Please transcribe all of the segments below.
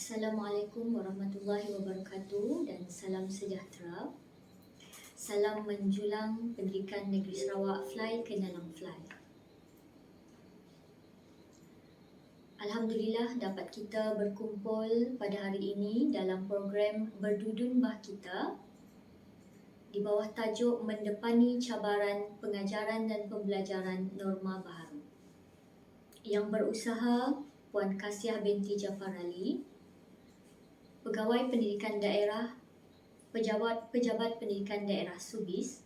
Assalamualaikum warahmatullahi wabarakatuh dan salam sejahtera. Salam menjulang Pendidikan Negeri Sarawak Fly ke Dalam Fly. Alhamdulillah dapat kita berkumpul pada hari ini dalam program Berdudun Bah Kita di bawah tajuk Mendepani Cabaran Pengajaran dan Pembelajaran Norma Baharu yang berusaha Puan Kasiah binti Jafar Ali, Pegawai Pendidikan Daerah, Pejabat Pendidikan Daerah Subis,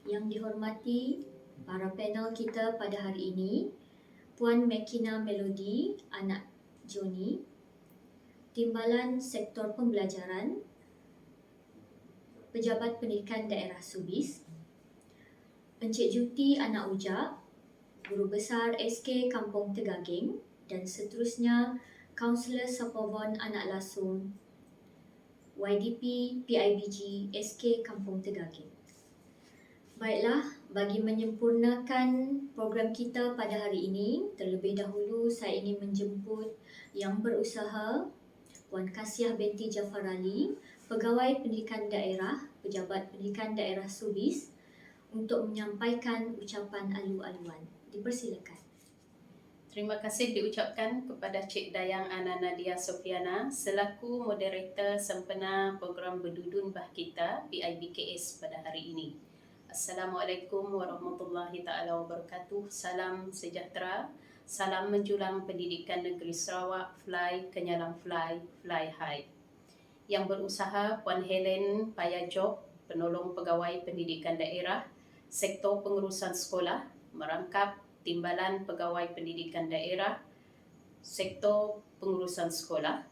yang dihormati para panel kita pada hari ini, Puan Mekina Melody, anak Joni, Timbalan Sektor Pembelajaran, Pejabat Pendidikan Daerah Subis, Encik Juti anak Ujak, Guru Besar SK Kampung Tegaging, dan seterusnya Kaunselor Sapavon anak Lasung, YDP PIBG SK Kampung Tegaging. Baiklah, bagi menyempurnakan program kita pada hari ini, terlebih dahulu saya ingin menjemput yang berusaha Puan Kasiah binti Jafar Ali, Pegawai Pendidikan Daerah, Pejabat Pendidikan Daerah Subis, untuk menyampaikan ucapan alu-aluan. Dipersilakan. Terima kasih diucapkan kepada Cik Dayang Ana Nadia Sofiana selaku moderator sempena program Berdudun Bah Kita PIBKS pada hari ini. Assalamualaikum warahmatullahi taala wabarakatuh. Salam sejahtera. Salam menjulang Pendidikan Negeri Sarawak Fly ke Dalam Fly, Fly High. Yang berusaha Puan Helen Payajok, penolong pegawai pendidikan daerah, sektor pengurusan sekolah, merangkap Timbalan Pegawai Pendidikan Daerah, Sektor Pengurusan Sekolah.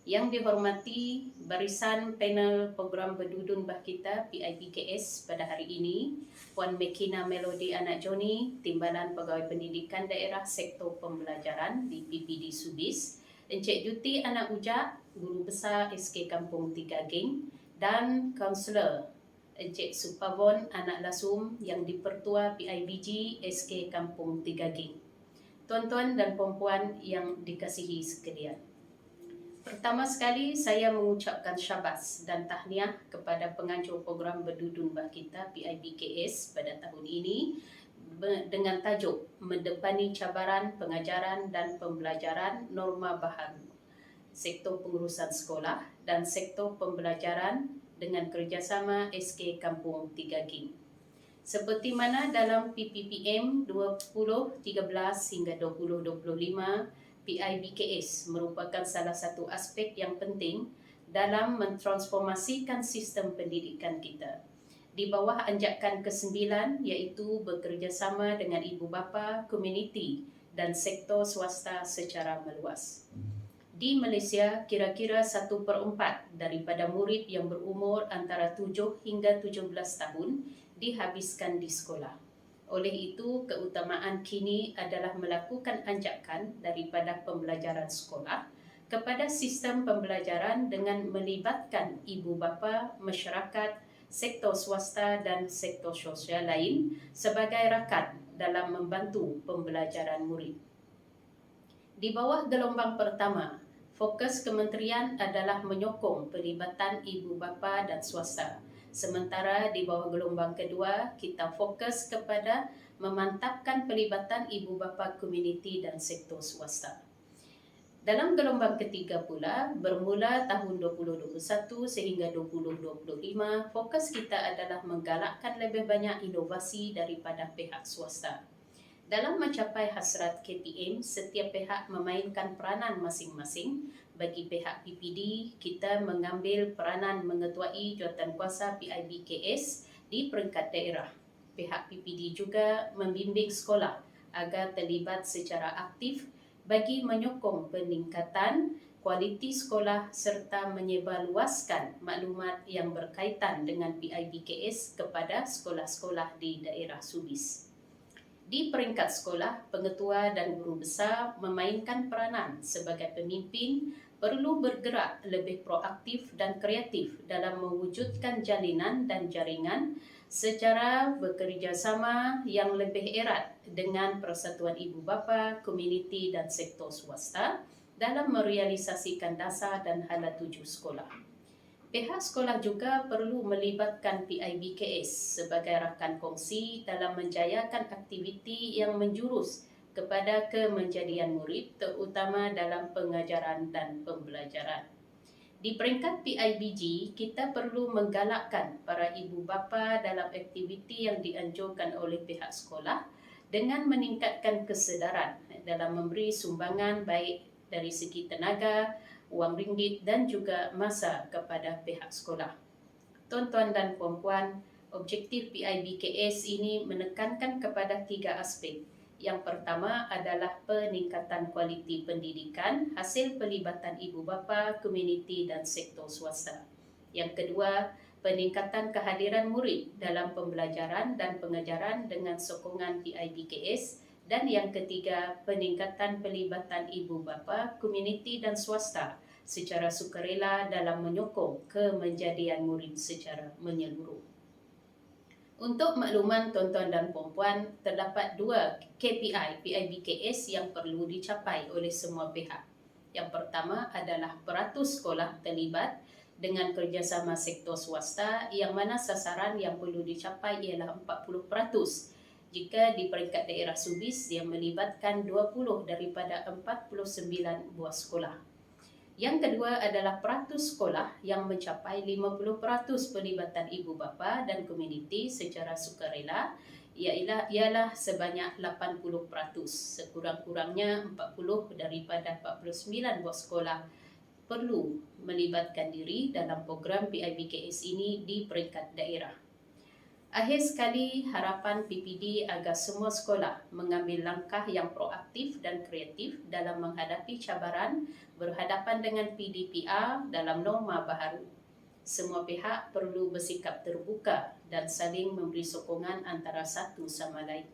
Yang dihormati barisan panel program Berdudun Bah Kita PIBKS pada hari ini, Puan Mekina Melody anak Joni, Timbalan Pegawai Pendidikan Daerah Sektor Pembelajaran di PPD Subis, Encik Juti anak Ujak, Guru Besar SK Kampung Tegaging, dan Kaunselor Encik Supavon anak Lasum yang dipertua PIBG SK Kampung Tegaging. Tuan-tuan dan puan-puan yang dikasihi sekalian. Pertama sekali saya mengucapkan syabas dan tahniah kepada penganjur program Berdudun Bah Kita PIBKS pada tahun ini dengan tajuk Mendepani Cabaran Pengajaran dan Pembelajaran Norma Baharu, Sektor Pengurusan Sekolah dan Sektor Pembelajaran dengan kerjasama SK Kampung Tegaging. Seperti mana dalam PPPM 2013 hingga 2025, PIBKS merupakan salah satu aspek yang penting dalam mentransformasikan sistem pendidikan kita. Di bawah anjakan ke-9 iaitu bekerjasama dengan ibu bapa, komuniti dan sektor swasta secara meluas. Di Malaysia, kira-kira 1/4 daripada murid yang berumur antara 7 hingga 17 tahun dihabiskan di sekolah. Oleh itu, keutamaan kini adalah melakukan anjakan daripada pembelajaran sekolah kepada sistem pembelajaran dengan melibatkan ibu bapa, masyarakat, sektor swasta dan sektor sosial lain sebagai rakan dalam membantu pembelajaran murid. Di bawah gelombang pertama, fokus kementerian adalah menyokong pelibatan ibu bapa dan swasta. Sementara di bawah gelombang kedua, kita fokus kepada memantapkan pelibatan ibu bapa komuniti dan sektor swasta. Dalam gelombang ketiga pula, bermula tahun 2021 sehingga 2025, fokus kita adalah menggalakkan lebih banyak inovasi daripada pihak swasta. Dalam mencapai hasrat KPM, setiap pihak memainkan peranan masing-masing. Bagi pihak PPD, kita mengambil peranan mengetuai jawatankuasa PIBKS di peringkat daerah. Pihak PPD juga membimbing sekolah agar terlibat secara aktif bagi menyokong peningkatan kualiti sekolah serta menyebarluaskan maklumat yang berkaitan dengan PIBKS kepada sekolah-sekolah di daerah Subis. Di peringkat sekolah, pengetua dan guru besar memainkan peranan sebagai pemimpin perlu bergerak lebih proaktif dan kreatif dalam mewujudkan jalinan dan jaringan secara bekerjasama yang lebih erat dengan persatuan ibu bapa, komuniti dan sektor swasta dalam merealisasikan dasar dan hala tuju sekolah. Pihak sekolah juga perlu melibatkan PIBKS sebagai rakan kongsi dalam menjayakan aktiviti yang menjurus kepada kemenjadian murid, terutama dalam pengajaran dan pembelajaran. Di peringkat PIBG, kita perlu menggalakkan para ibu bapa dalam aktiviti yang dianjurkan oleh pihak sekolah dengan meningkatkan kesedaran dalam memberi sumbangan baik dari segi tenaga, wang ringgit dan juga masa kepada pihak sekolah. Tuan-tuan dan puan-puan, objektif PIBKS ini menekankan kepada 3 aspek. Yang pertama adalah peningkatan kualiti pendidikan hasil pelibatan ibu bapa, komuniti dan sektor swasta. Yang kedua, peningkatan kehadiran murid dalam pembelajaran dan pengajaran dengan sokongan PIBKS. Dan yang ketiga, peningkatan pelibatan ibu bapa, komuniti dan swasta secara sukarela dalam menyokong kemenjadian murid secara menyeluruh. Untuk makluman tuan-tuan dan puan-puan, terdapat 2 KPI PIBKS yang perlu dicapai oleh semua pihak. Yang pertama adalah peratus sekolah terlibat dengan kerjasama sektor swasta yang mana sasaran yang perlu dicapai ialah 40%. Jika di peringkat daerah Subis yang melibatkan 20 daripada 49 buah sekolah. Yang kedua adalah peratus sekolah yang mencapai 50% pelibatan ibu bapa dan komuniti secara sukarela ialah sebanyak 80%. Sekurang-kurangnya 40 daripada 49 buah sekolah perlu melibatkan diri dalam program PIBKS ini di peringkat daerah. Akhir sekali, harapan PPD agar semua sekolah mengambil langkah yang proaktif dan kreatif dalam menghadapi cabaran berhadapan dengan PDPR dalam norma baharu. Semua pihak perlu bersikap terbuka dan saling memberi sokongan antara satu sama lain.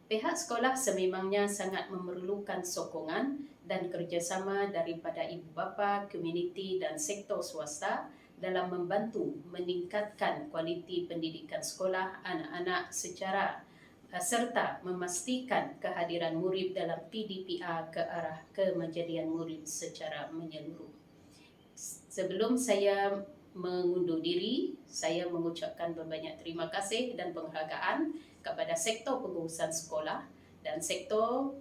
Pihak sekolah sememangnya sangat memerlukan sokongan dan kerjasama daripada ibu bapa, komuniti dan sektor swasta dalam membantu meningkatkan kualiti pendidikan sekolah anak-anak serta memastikan kehadiran murid dalam PDPR ke arah kemenjadian murid secara menyeluruh. Sebelum saya mengundur diri, saya mengucapkan berbanyak terima kasih dan penghargaan kepada sektor pengurusan sekolah dan sektor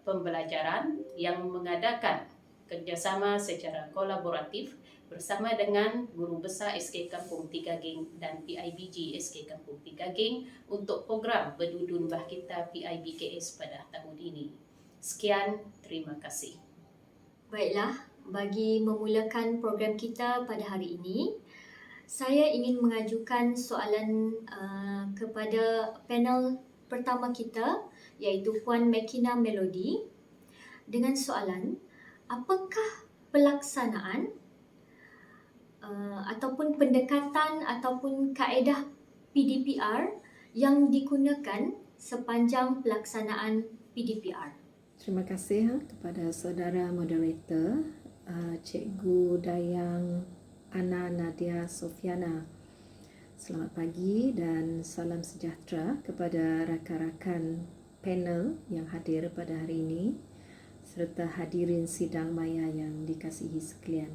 pembelajaran yang mengadakan kerjasama secara kolaboratif bersama dengan Guru Besar SK Kampung Tigaging dan PIBG SK Kampung Tigaging untuk program Berdudun Bahkita PIBKS pada tahun ini. Sekian, terima kasih. Baiklah, bagi memulakan program kita pada hari ini, saya ingin mengajukan soalan kepada panel pertama kita, iaitu Puan Mekina Melody, dengan soalan, apakah pelaksanaan ataupun pendekatan ataupun kaedah PDPR yang digunakan sepanjang pelaksanaan PDPR? Terima kasih kepada saudara moderator, Cikgu Dayang Ana Nadia Sofiana. Selamat pagi dan salam sejahtera kepada rakan-rakan panel yang hadir pada hari ini serta hadirin sidang maya yang dikasihi sekalian.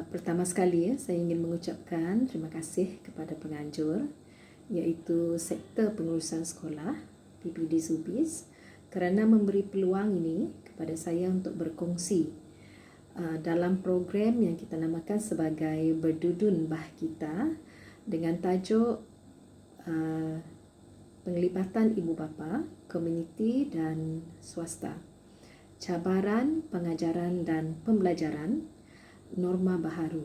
Pertama sekali, saya ingin mengucapkan terima kasih kepada penganjur, iaitu Sektor Pengurusan Sekolah, PPD Subis, kerana memberi peluang ini kepada saya untuk berkongsi dalam program yang kita namakan sebagai Berdudun Bahkita dengan tajuk penglibatan ibu bapa, komuniti dan swasta. Cabaran pengajaran dan pembelajaran norma baharu.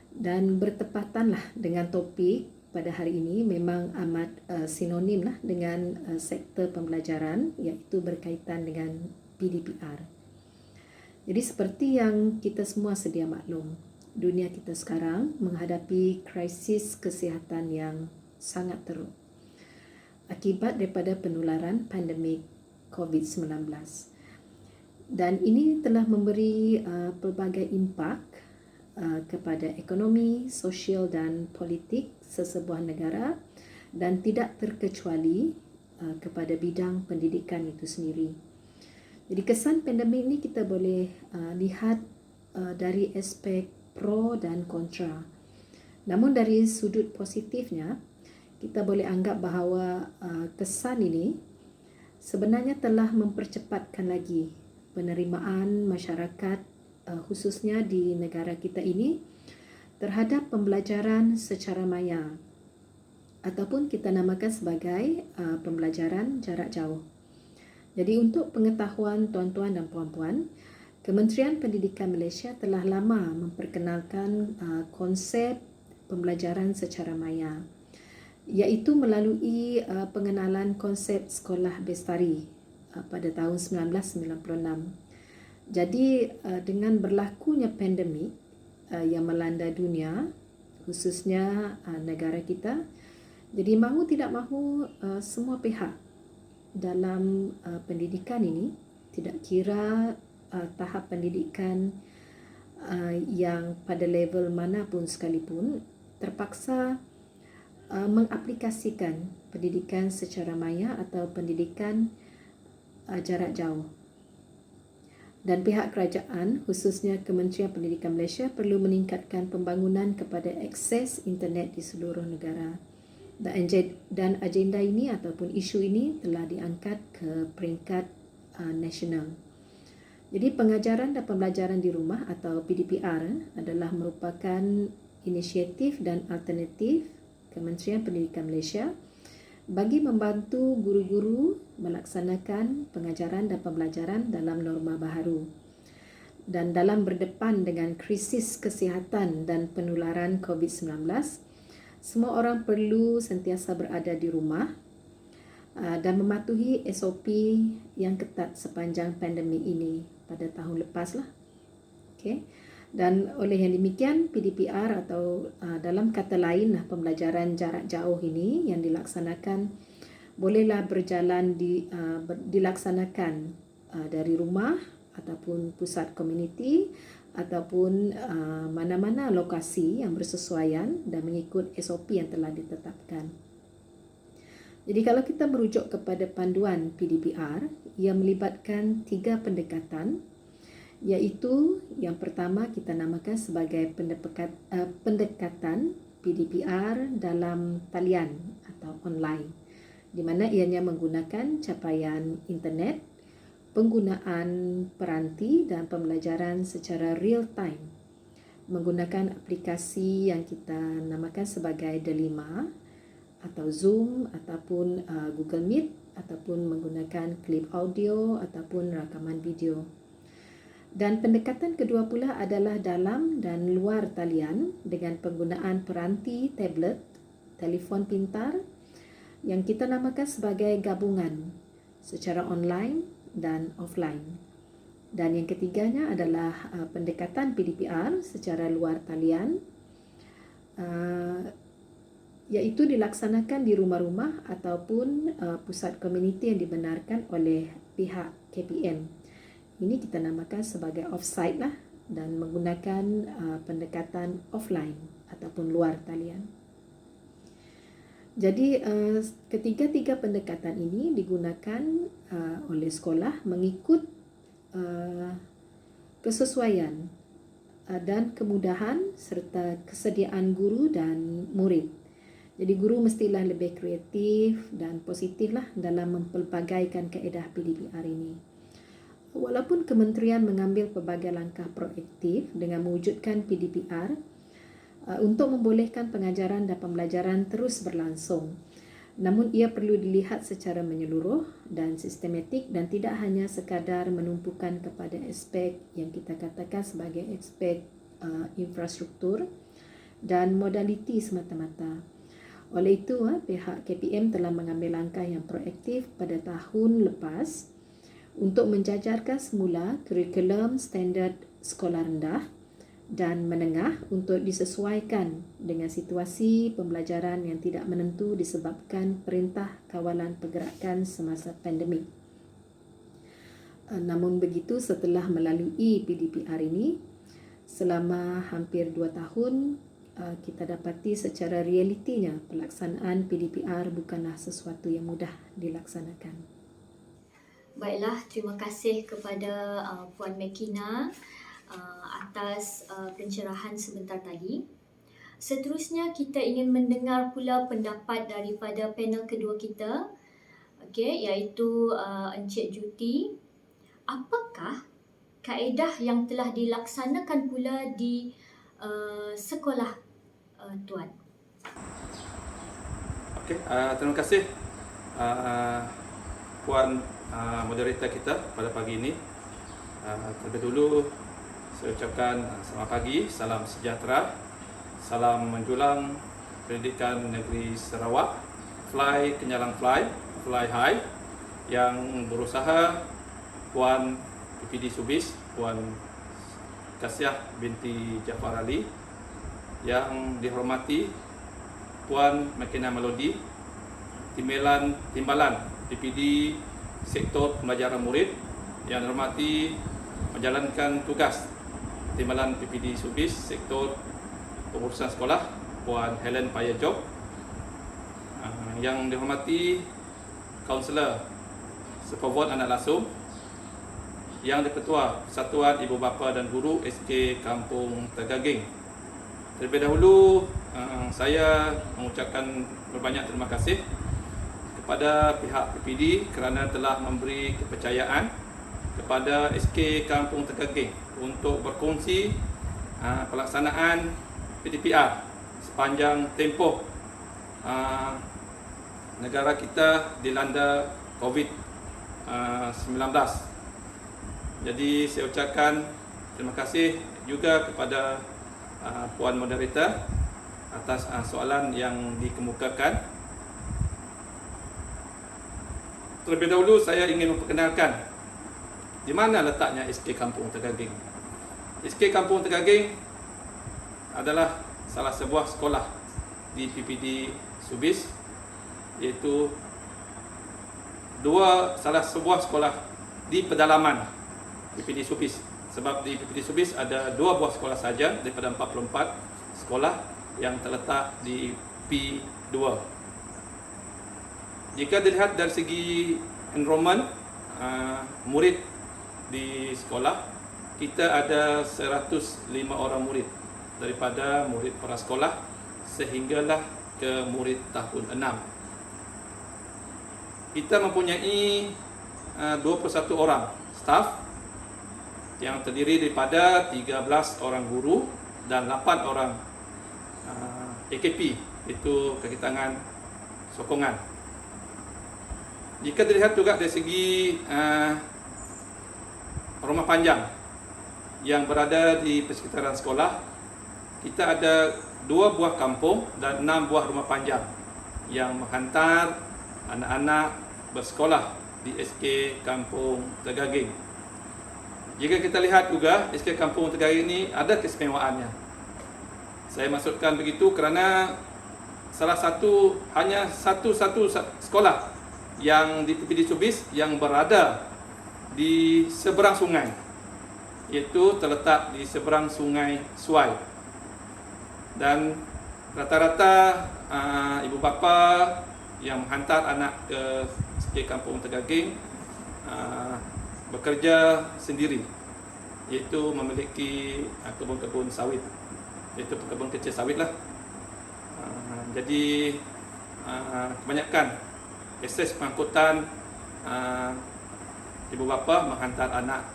Dan bertepatanlah dengan topik pada hari ini memang amat sinonim lah dengan sektor pembelajaran, iaitu berkaitan dengan PDPR. Jadi seperti yang kita semua sedia maklum, dunia kita sekarang menghadapi krisis kesihatan yang sangat teruk akibat daripada penularan pandemik COVID-19. Dan ini telah memberi pelbagai impak kepada ekonomi, sosial dan politik sesebuah negara dan tidak terkecuali kepada bidang pendidikan itu sendiri. Jadi kesan pandemik ni kita boleh lihat dari aspek pro dan kontra. Namun dari sudut positifnya, kita boleh anggap bahawa kesan ini sebenarnya telah mempercepatkan lagi penerimaan masyarakat khususnya di negara kita ini terhadap pembelajaran secara maya ataupun kita namakan sebagai pembelajaran jarak jauh. Jadi untuk pengetahuan tuan-tuan dan puan-puan, Kementerian Pendidikan Malaysia telah lama memperkenalkan konsep pembelajaran secara maya, iaitu melalui pengenalan konsep sekolah bestari pada tahun 1996. Jadi dengan berlakunya pandemik yang melanda dunia, khususnya negara kita, jadi mahu tidak mahu semua pihak dalam pendidikan ini, tidak kira tahap pendidikan yang pada level manapun sekalipun, terpaksa mengaplikasikan pendidikan secara maya atau pendidikan jarak jauh. Dan pihak kerajaan, khususnya Kementerian Pendidikan Malaysia, perlu meningkatkan pembangunan kepada akses internet di seluruh negara. Dan agenda ini ataupun isu ini telah diangkat ke peringkat nasional. Jadi pengajaran dan pembelajaran di rumah atau PDPR adalah merupakan inisiatif dan alternatif Kementerian Pendidikan Malaysia bagi membantu guru-guru melaksanakan pengajaran dan pembelajaran dalam norma baharu. Dan dalam berdepan dengan krisis kesihatan dan penularan COVID-19, semua orang perlu sentiasa berada di rumah dan mematuhi SOP yang ketat sepanjang pandemik ini pada tahun lepas lah. Okay. Dan oleh yang demikian, PDPR atau dalam kata lain pembelajaran jarak jauh ini yang dilaksanakan bolehlah berjalan dilaksanakan dari rumah ataupun pusat komuniti ataupun mana-mana lokasi yang bersesuaian dan mengikut SOP yang telah ditetapkan. Jadi kalau kita merujuk kepada panduan PDPR, ia melibatkan 3 pendekatan, iaitu yang pertama kita namakan sebagai pendekatan PDPR dalam talian atau online, di mana ianya menggunakan capaian internet, penggunaan peranti dan pembelajaran secara real time menggunakan aplikasi yang kita namakan sebagai Delima atau Zoom ataupun Google Meet ataupun menggunakan klip audio ataupun rakaman video. Dan pendekatan kedua pula adalah dalam dan luar talian dengan penggunaan peranti tablet, telefon pintar yang kita namakan sebagai gabungan secara online dan offline. Dan yang ketiganya adalah pendekatan PDPR secara luar talian, iaitu dilaksanakan di rumah-rumah ataupun pusat komuniti yang dibenarkan oleh pihak KPM. Ini kita namakan sebagai offsite lah dan menggunakan pendekatan offline ataupun luar talian. Jadi ketiga-tiga pendekatan ini digunakan oleh sekolah mengikut kesesuaian dan kemudahan serta kesediaan guru dan murid. Jadi guru mestilah lebih kreatif dan positif lah dalam mempelbagaikan kaedah PDPR ini. Walaupun kementerian mengambil pelbagai langkah proaktif dengan mewujudkan PDPR untuk membolehkan pengajaran dan pembelajaran terus berlangsung, namun ia perlu dilihat secara menyeluruh dan sistematik dan tidak hanya sekadar menumpukan kepada aspek yang kita katakan sebagai aspek infrastruktur dan modaliti semata-mata. Oleh itu, pihak KPM telah mengambil langkah yang proaktif pada tahun lepas untuk menjajarkan semula kurikulum standard sekolah rendah dan menengah untuk disesuaikan dengan situasi pembelajaran yang tidak menentu disebabkan Perintah Kawalan Pergerakan semasa pandemik. Namun begitu, setelah melalui PDPR ini, selama hampir 2 tahun, kita dapati secara realitinya pelaksanaan PDPR bukanlah sesuatu yang mudah dilaksanakan. Baiklah, terima kasih kepada Puan Mekina atas pencerahan sebentar tadi. Seterusnya kita ingin mendengar pula pendapat daripada panel kedua kita, iaitu Encik Juti. Apakah kaedah yang telah dilaksanakan pula di sekolah Tuan? Terima kasih Puan moderator kita pada pagi ini. Terlebih dulu saya ucapkan selamat pagi, salam sejahtera, salam menjulang pendidikan negeri Sarawak, fly kenyalang fly high, yang berusaha Puan PPD Subis, Puan Kasiah binti Jafar Ali, yang dihormati Puan Mekina Melody, Timbalan PPD Sektor Pembelajaran Murid, yang dihormati menjalankan tugas Timbalan PPD Subis Sektor Pengurusan Sekolah, Puan Helen Payajob, yang dihormati Kaunselor Sepogon Anak Lasum, yang di-Ketua Persatuan Ibu Bapa dan Guru SK Kampung Tegaging. Terlebih dahulu saya mengucapkan berbanyak terima kasih kepada pihak PPD kerana telah memberi kepercayaan kepada SK Kampung Tegaging untuk berkongsi pelaksanaan PTPR sepanjang tempoh negara kita dilanda COVID-19. Jadi saya ucapkan terima kasih juga kepada Puan moderator atas soalan yang dikemukakan. Terlebih dahulu saya ingin memperkenalkan di mana letaknya SK Kampung Tegaging. SK Kampung Tegaging adalah salah sebuah sekolah di PPD Subis, iaitu salah sebuah sekolah di pedalaman PPD Subis. Sebab di PPD Subis ada 2 buah sekolah saja daripada 44 sekolah yang terletak di P2. Jika dilihat dari segi enrollment murid di sekolah, kita ada 105 orang murid, daripada murid prasekolah sehinggalah ke murid tahun 6. Kita mempunyai 21 orang staf yang terdiri daripada 13 orang guru dan 8 orang AKP, iaitu kaki tangan sokongan. Jika dilihat juga dari segi rumah panjang yang berada di persekitaran sekolah, kita ada 2 buah kampung dan 6 buah rumah panjang yang menghantar anak-anak bersekolah di SK Kampung Tegaging. Jika kita lihat juga, SK Kampung Tegaging ini ada keistimewaannya. Saya maksudkan begitu kerana hanya satu sekolah yang di PPD Subis yang berada di seberang sungai, iaitu terletak di seberang sungai Suai. Dan rata-rata ibu bapa yang menghantar anak ke SK Kampung Tegaging bekerja sendiri, iaitu memiliki kebun-kebun sawit, iaitu kebun kecil sawit lah. Jadi kebanyakan akses pengangkutan ibu bapa menghantar anak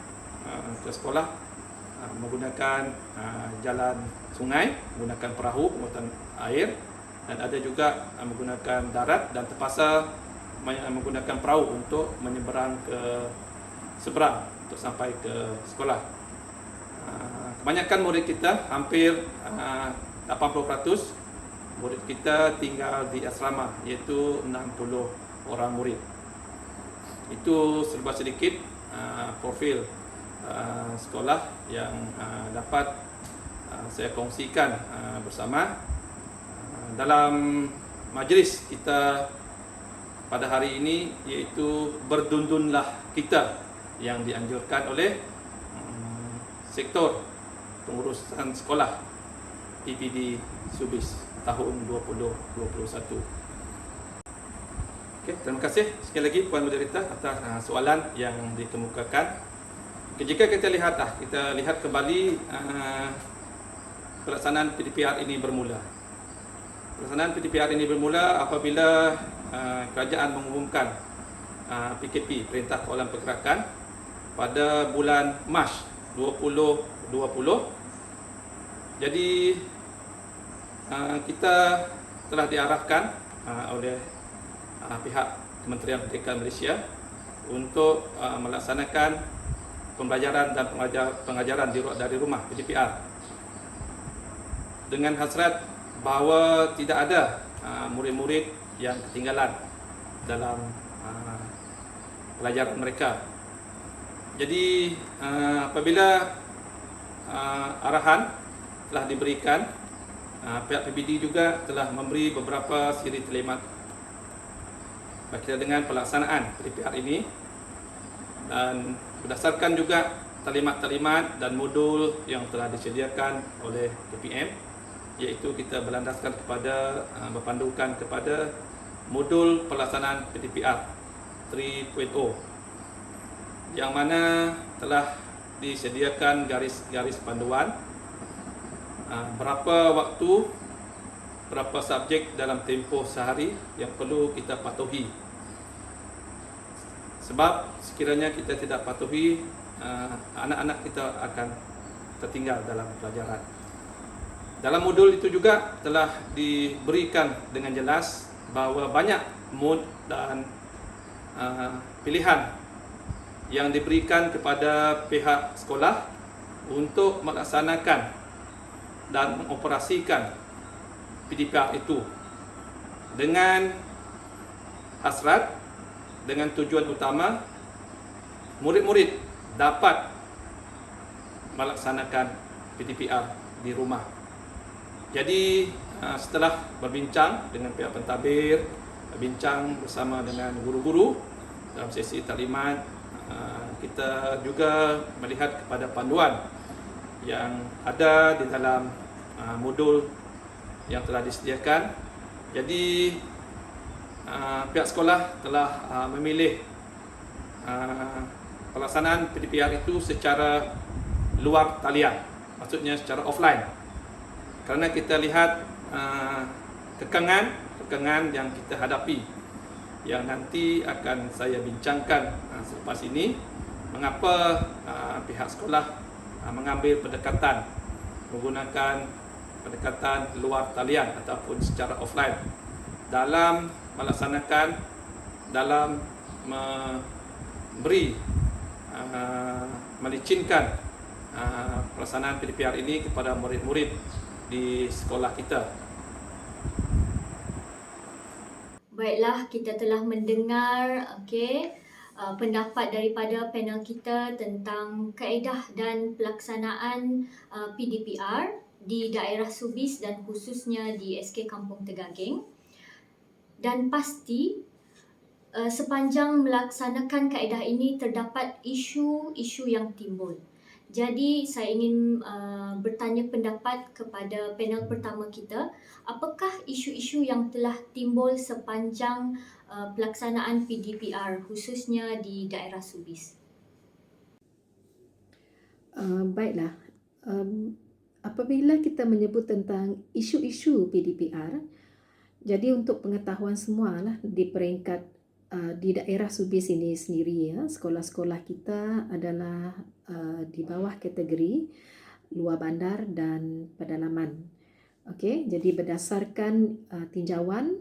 ke sekolah menggunakan jalan sungai, menggunakan perahu muatan air, dan ada juga menggunakan darat, dan terpaksa menggunakan perahu untuk menyeberang ke seberang untuk sampai ke sekolah. Kebanyakan murid kita, hampir 80% murid kita tinggal di asrama, iaitu 60 orang murid. Itu serba sedikit profil sekolah yang dapat saya kongsikan bersama dalam majlis kita pada hari ini, iaitu berdundunlah kita, yang dianjurkan oleh Sektor Pengurusan Sekolah PPD Subis tahun 2021. Okey, terima kasih sekali lagi Puan Moderator atas soalan yang dikemukakan. Okay, jika kita lihat kembali pelaksanaan PDPR ini bermula. Pelaksanaan PDPR ini bermula apabila kerajaan mengumumkan PKP, Perintah Kawalan Pergerakan, pada bulan Mac 2020. Jadi kita telah diarahkan oleh pihak Kementerian Pendidikan Malaysia untuk melaksanakan pembelajaran dan pengajaran dari rumah PDPR dengan hasrat bahawa tidak ada murid-murid yang ketinggalan dalam pelajaran mereka. Jadi apabila arahan telah diberikan, pihak PBD juga telah memberi beberapa siri taklimat berkaitan dengan pelaksanaan PDPR ini, dan berdasarkan juga taklimat-taklimat dan modul yang telah disediakan oleh KPM, iaitu kita berlandaskan kepada berpandukan kepada modul pelaksanaan PDPR 3.0 yang mana telah disediakan garis-garis panduan berapa waktu, berapa subjek dalam tempoh sehari yang perlu kita patuhi. Sebab sekiranya kita tidak patuhi, anak-anak kita akan tertinggal dalam pelajaran. Dalam modul itu juga telah diberikan dengan jelas bahawa banyak mod dan pilihan yang diberikan kepada pihak sekolah untuk melaksanakan dan mengoperasikan PDPR itu dengan hasrat, dengan tujuan utama murid-murid dapat melaksanakan PDPR di rumah. Jadi setelah berbincang dengan pihak pentadbir, berbincang bersama dengan guru-guru dalam sesi taklimat, kita juga melihat kepada panduan yang ada di dalam modul yang telah disediakan. Jadi pihak sekolah telah memilih pelaksanaan PDPR itu secara luar talian, maksudnya secara offline, kerana kita lihat kekangan yang kita hadapi, yang nanti akan saya bincangkan selepas ini, mengapa pihak sekolah mengambil pendekatan menggunakan pendekatan luar talian ataupun secara offline dalam melaksanakan, dalam memberi melicinkan pelaksanaan PDPR ini kepada murid-murid di sekolah kita. Baiklah, kita telah mendengar pendapat daripada panel kita tentang kaedah dan pelaksanaan PDPR di daerah Subis dan khususnya di SK Kampung Tegaging. Dan pasti sepanjang melaksanakan kaedah ini terdapat isu-isu yang timbul. Jadi saya ingin bertanya pendapat kepada panel pertama kita, apakah isu-isu yang telah timbul sepanjang pelaksanaan PDPR khususnya di daerah Subis? Baiklah, apabila kita menyebut tentang isu-isu PDPR, jadi untuk pengetahuan semua lah, di peringkat di daerah Subis ini sendiri, sekolah-sekolah kita adalah di bawah kategori luar bandar dan pedalaman. Okey, jadi berdasarkan tinjauan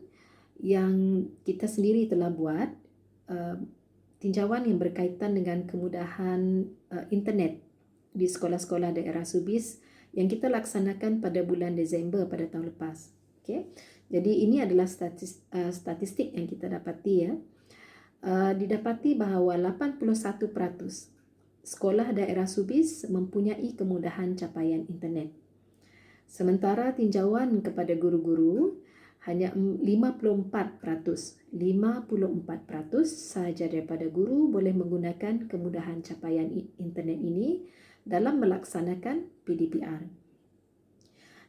yang kita sendiri telah buat, tinjauan yang berkaitan dengan kemudahan internet di sekolah-sekolah daerah Subis yang kita laksanakan pada bulan Disember pada tahun lepas. Okey, jadi ini adalah statistik yang kita dapati, didapati bahawa 81% sekolah daerah Subis mempunyai kemudahan capaian internet. Sementara tinjauan kepada guru-guru hanya 54% sahaja daripada guru boleh menggunakan kemudahan capaian internet ini dalam melaksanakan PDPR.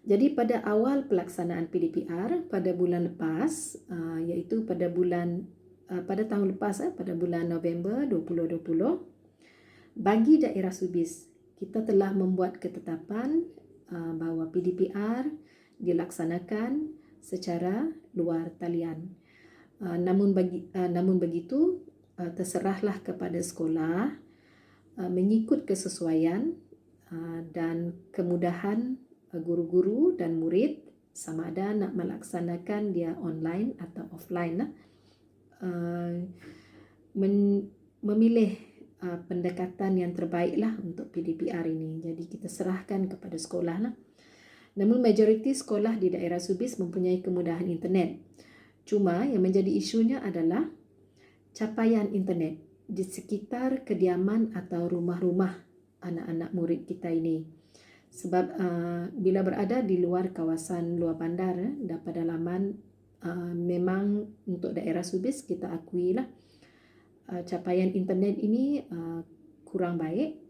Jadi pada awal pelaksanaan PDPR pada bulan lepas, iaitu pada bulan pada tahun lepas, pada bulan November 2020, bagi daerah Subis, kita telah membuat ketetapan bahawa PDPR dilaksanakan secara luar talian. Namun begitu, terserahlah kepada sekolah mengikut kesesuaian dan kemudahan guru-guru dan murid sama ada nak melaksanakan dia online atau offline memilih pendekatan yang terbaiklah untuk PDPR ini. Jadi kita serahkan kepada sekolah lah. Namun majoriti sekolah di daerah Subis mempunyai kemudahan internet. Cuma yang menjadi isunya adalah capaian internet di sekitar kediaman atau rumah-rumah anak-anak murid kita ini. Sebab bila berada di luar kawasan luar bandar dan pedalaman, memang untuk daerah Subis kita akuilah capaian internet ini kurang baik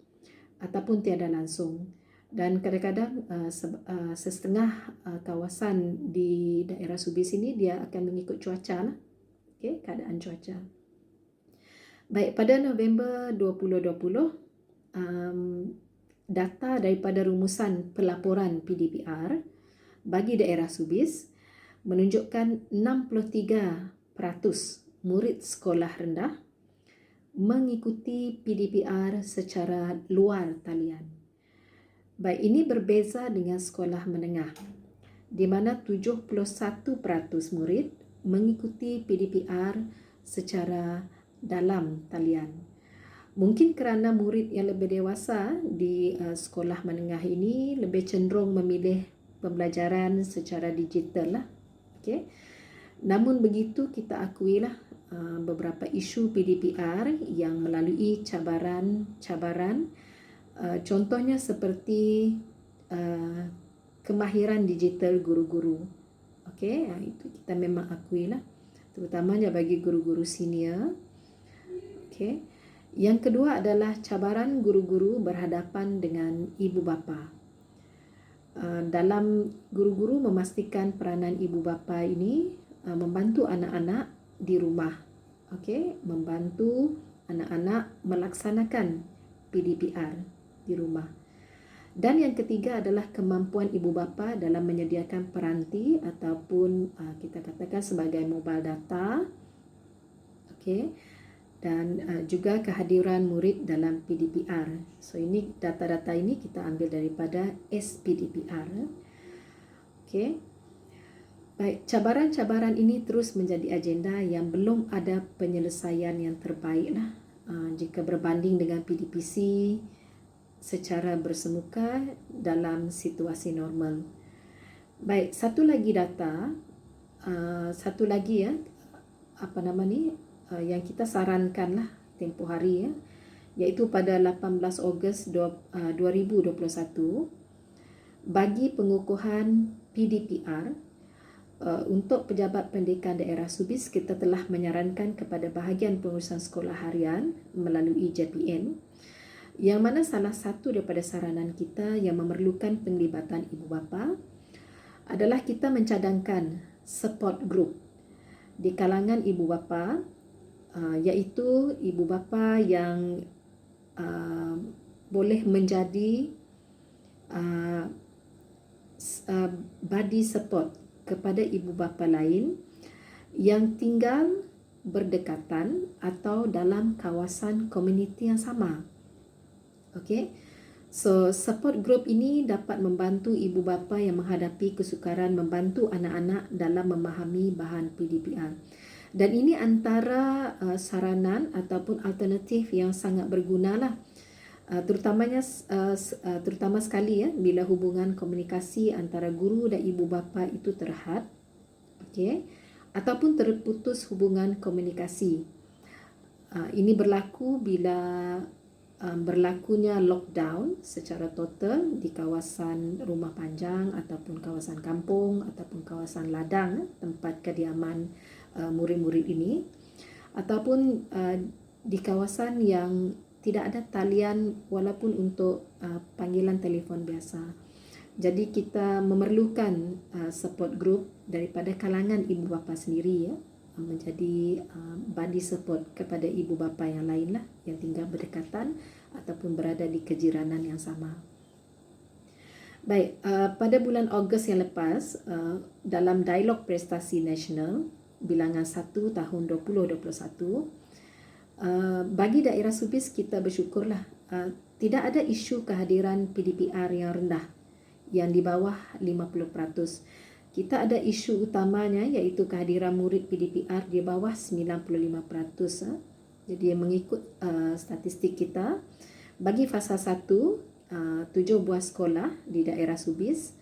ataupun tiada langsung. Dan kadang-kadang setengah kawasan di daerah Subis ini dia akan mengikut cuaca lah. Okay, keadaan cuaca. Baik, pada November 2020, data daripada rumusan pelaporan PDPR bagi daerah Subis menunjukkan 63% murid sekolah rendah mengikuti PDPR secara luar talian. Baik, ini berbeza dengan sekolah menengah di mana 71% murid mengikuti PDPR secara dalam talian. Mungkin kerana murid yang lebih dewasa di sekolah menengah ini lebih cenderung memilih pembelajaran secara digital lah. Okay. Namun begitu kita akuilah beberapa isu PDPR yang melalui cabaran, contohnya seperti kemahiran digital guru-guru. Okay, itu kita memang akuilah, terutamanya bagi guru-guru senior. Okay. Yang kedua adalah cabaran guru-guru berhadapan dengan ibu bapa. Dalam guru-guru memastikan peranan ibu bapa ini membantu anak-anak di rumah. Okey, membantu anak-anak melaksanakan PDPR di rumah. Dan yang ketiga adalah kemampuan ibu bapa dalam menyediakan peranti ataupun kita katakan sebagai mobile data. Okey. Dan juga kehadiran murid dalam PDPR. So ini data-data ini kita ambil daripada SPDPR. Okey. Baik, cabaran-cabaran ini terus menjadi agenda yang belum ada penyelesaian yang terbaik lah. Jika berbanding dengan PDPC secara bersemuka dalam situasi normal. Baik, satu lagi data, yang kita sarankanlah tempoh hari iaitu pada 18 Ogos 2021 bagi pengukuhan PDPR untuk pejabat pendidikan daerah Subis, kita telah menyarankan kepada bahagian pengurusan sekolah harian melalui JPN, yang mana salah satu daripada saranan kita yang memerlukan penglibatan ibu bapa adalah kita mencadangkan support group di kalangan ibu bapa, iaitu ibu bapa yang boleh menjadi body support kepada ibu bapa lain yang tinggal berdekatan atau dalam kawasan komuniti yang sama. Okey. So, support group ini dapat membantu ibu bapa yang menghadapi kesukaran membantu anak-anak dalam memahami bahan PDPR. Dan ini antara saranan ataupun alternatif yang sangat bergunalah, terutama sekali bila hubungan komunikasi antara guru dan ibu bapa itu terhad, okey, ataupun terputus hubungan komunikasi. Ini berlaku bila berlakunya lockdown secara total di kawasan rumah panjang ataupun kawasan kampung ataupun kawasan ladang tempat kediaman murid-murid ini, ataupun di kawasan yang tidak ada talian walaupun untuk panggilan telefon biasa. Jadi kita memerlukan support group daripada kalangan ibu bapa sendiri menjadi buddy support kepada ibu bapa yang lain lah, yang tinggal berdekatan ataupun berada di kejiranan yang sama. Baik, pada bulan Ogos yang lepas, dalam Dialog Prestasi Nasional bilangan 1 tahun 2021, bagi daerah Subis kita bersyukurlah tidak ada isu kehadiran PDPR yang rendah, yang di bawah 50%. Kita ada isu utamanya iaitu kehadiran murid PDPR di bawah 95%. Jadi mengikut statistik kita, bagi fasa 1, 7 buah sekolah di daerah Subis,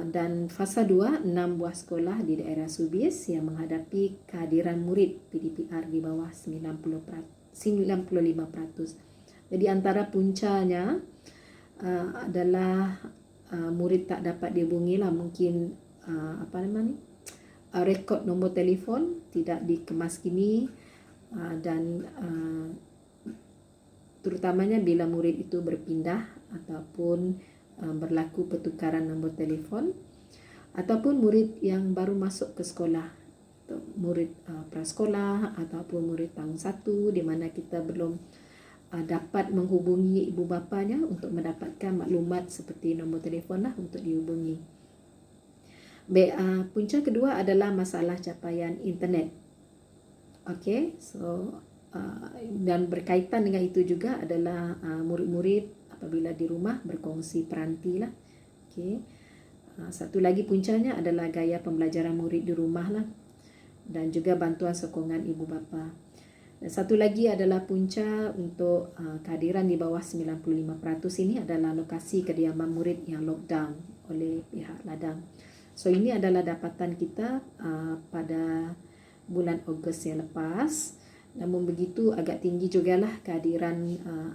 dan fasa 2, 6 buah sekolah di daerah Subis yang menghadapi kehadiran murid PDPR di bawah 95%. Jadi antara puncanya adalah murid tak dapat dihubungi lah, mungkin rekod nombor telefon tidak dikemaskini, dan terutamanya bila murid itu berpindah ataupun berlaku pertukaran nombor telefon, ataupun murid yang baru masuk ke sekolah, murid prasekolah ataupun murid tahun 1 di mana kita belum dapat menghubungi ibu bapanya untuk mendapatkan maklumat seperti nombor telefon lah untuk dihubungi. Baik, punca kedua adalah masalah capaian internet. Okey, so dan berkaitan dengan itu juga adalah murid-murid apabila di rumah berkongsi peranti lah. Okey, satu lagi puncanya adalah gaya pembelajaran murid di rumah lah, dan juga bantuan sokongan ibu bapa. Dan satu lagi adalah punca untuk kehadiran di bawah 95% ini adalah lokasi kediaman murid yang lockdown oleh pihak ladang. So ini adalah dapatan kita pada bulan Ogos yang lepas. Namun begitu agak tinggi jugalah kehadiran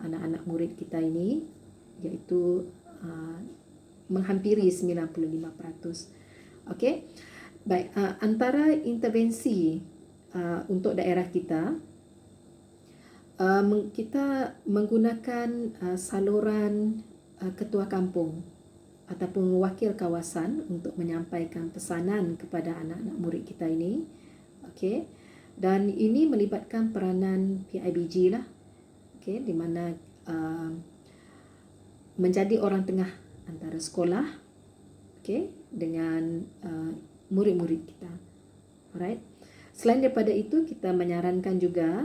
anak-anak murid kita ini, iaitu menghampiri 95%. Okey. Baik, antara intervensi untuk daerah kita, kita menggunakan saluran ketua kampung ataupun wakil kawasan untuk menyampaikan pesanan kepada anak-anak murid kita ini. Okey. Dan ini melibatkan peranan PIBG lah. Okey, di mana menjadi orang tengah antara sekolah, okey, dengan murid-murid kita. Alright. Selain daripada itu, kita menyarankan juga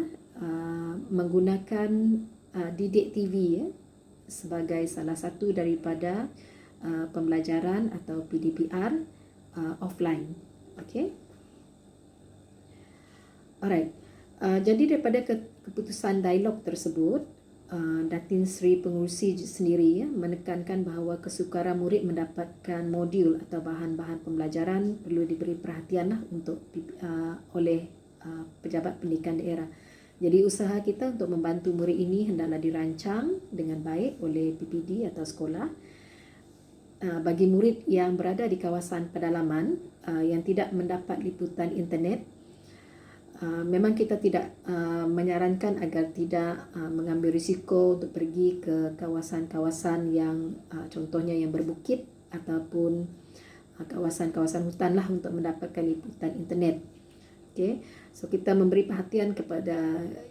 menggunakan Didik TV sebagai salah satu daripada pembelajaran atau PDPR offline. Okey. Alright. Jadi daripada keputusan dialog tersebut, Datin Seri Pengurusi sendiri menekankan bahawa kesukaran murid mendapatkan modul atau bahan-bahan pembelajaran perlu diberi perhatian lah untuk oleh pejabat pendidikan daerah. Jadi usaha kita untuk membantu murid ini hendaklah dirancang dengan baik oleh PPD atau sekolah. Bagi murid yang berada di kawasan pedalaman yang tidak mendapat liputan internet, memang kita tidak menyarankan agar tidak mengambil risiko untuk pergi ke kawasan-kawasan yang contohnya yang berbukit ataupun kawasan-kawasan hutan lah untuk mendapatkan liputan internet. Okay. So kita memberi perhatian kepada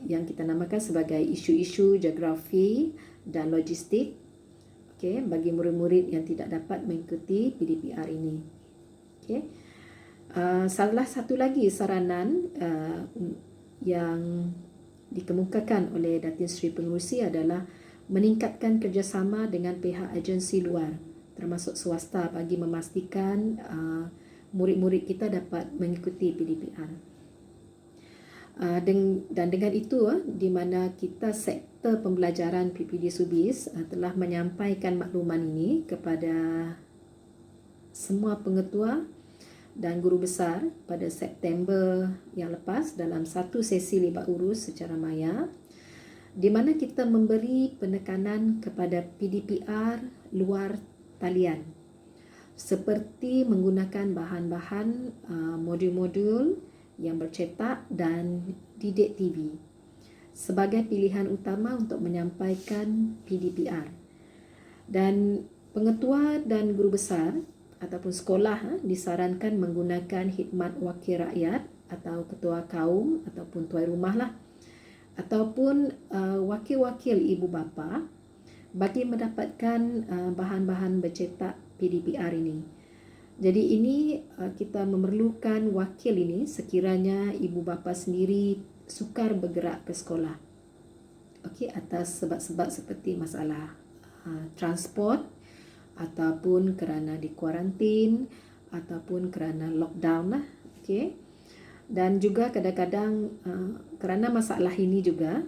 yang kita namakan sebagai isu-isu geografi dan logistik, okay, bagi murid-murid yang tidak dapat mengikuti PDPR ini. Okay. Salah satu lagi saranan yang dikemukakan oleh Datin Seri Pengurusi adalah meningkatkan kerjasama dengan pihak agensi luar termasuk swasta bagi memastikan murid-murid kita dapat mengikuti PDPR. Dan dengan itu, di mana kita sektor pembelajaran PPD Subis telah menyampaikan makluman ini kepada semua pengetua dan guru besar pada September yang lepas dalam satu sesi libat urus secara maya, di mana kita memberi penekanan kepada PDPR luar talian seperti menggunakan bahan-bahan modul-modul yang bercetak dan Didik TV sebagai pilihan utama untuk menyampaikan PDPR. Dan pengetua dan guru besar ataupun sekolah disarankan menggunakan khidmat wakil rakyat atau ketua kaum ataupun tuan rumah lah, ataupun wakil-wakil ibu bapa bagi mendapatkan bahan-bahan bercetak PDPR ini. Jadi ini kita memerlukan wakil ini sekiranya ibu bapa sendiri sukar bergerak ke sekolah. Okey, atas sebab-sebab seperti masalah transport ataupun kerana dikuarantin ataupun kerana lockdown lah. Okey. Dan juga kadang-kadang kerana masalah ini juga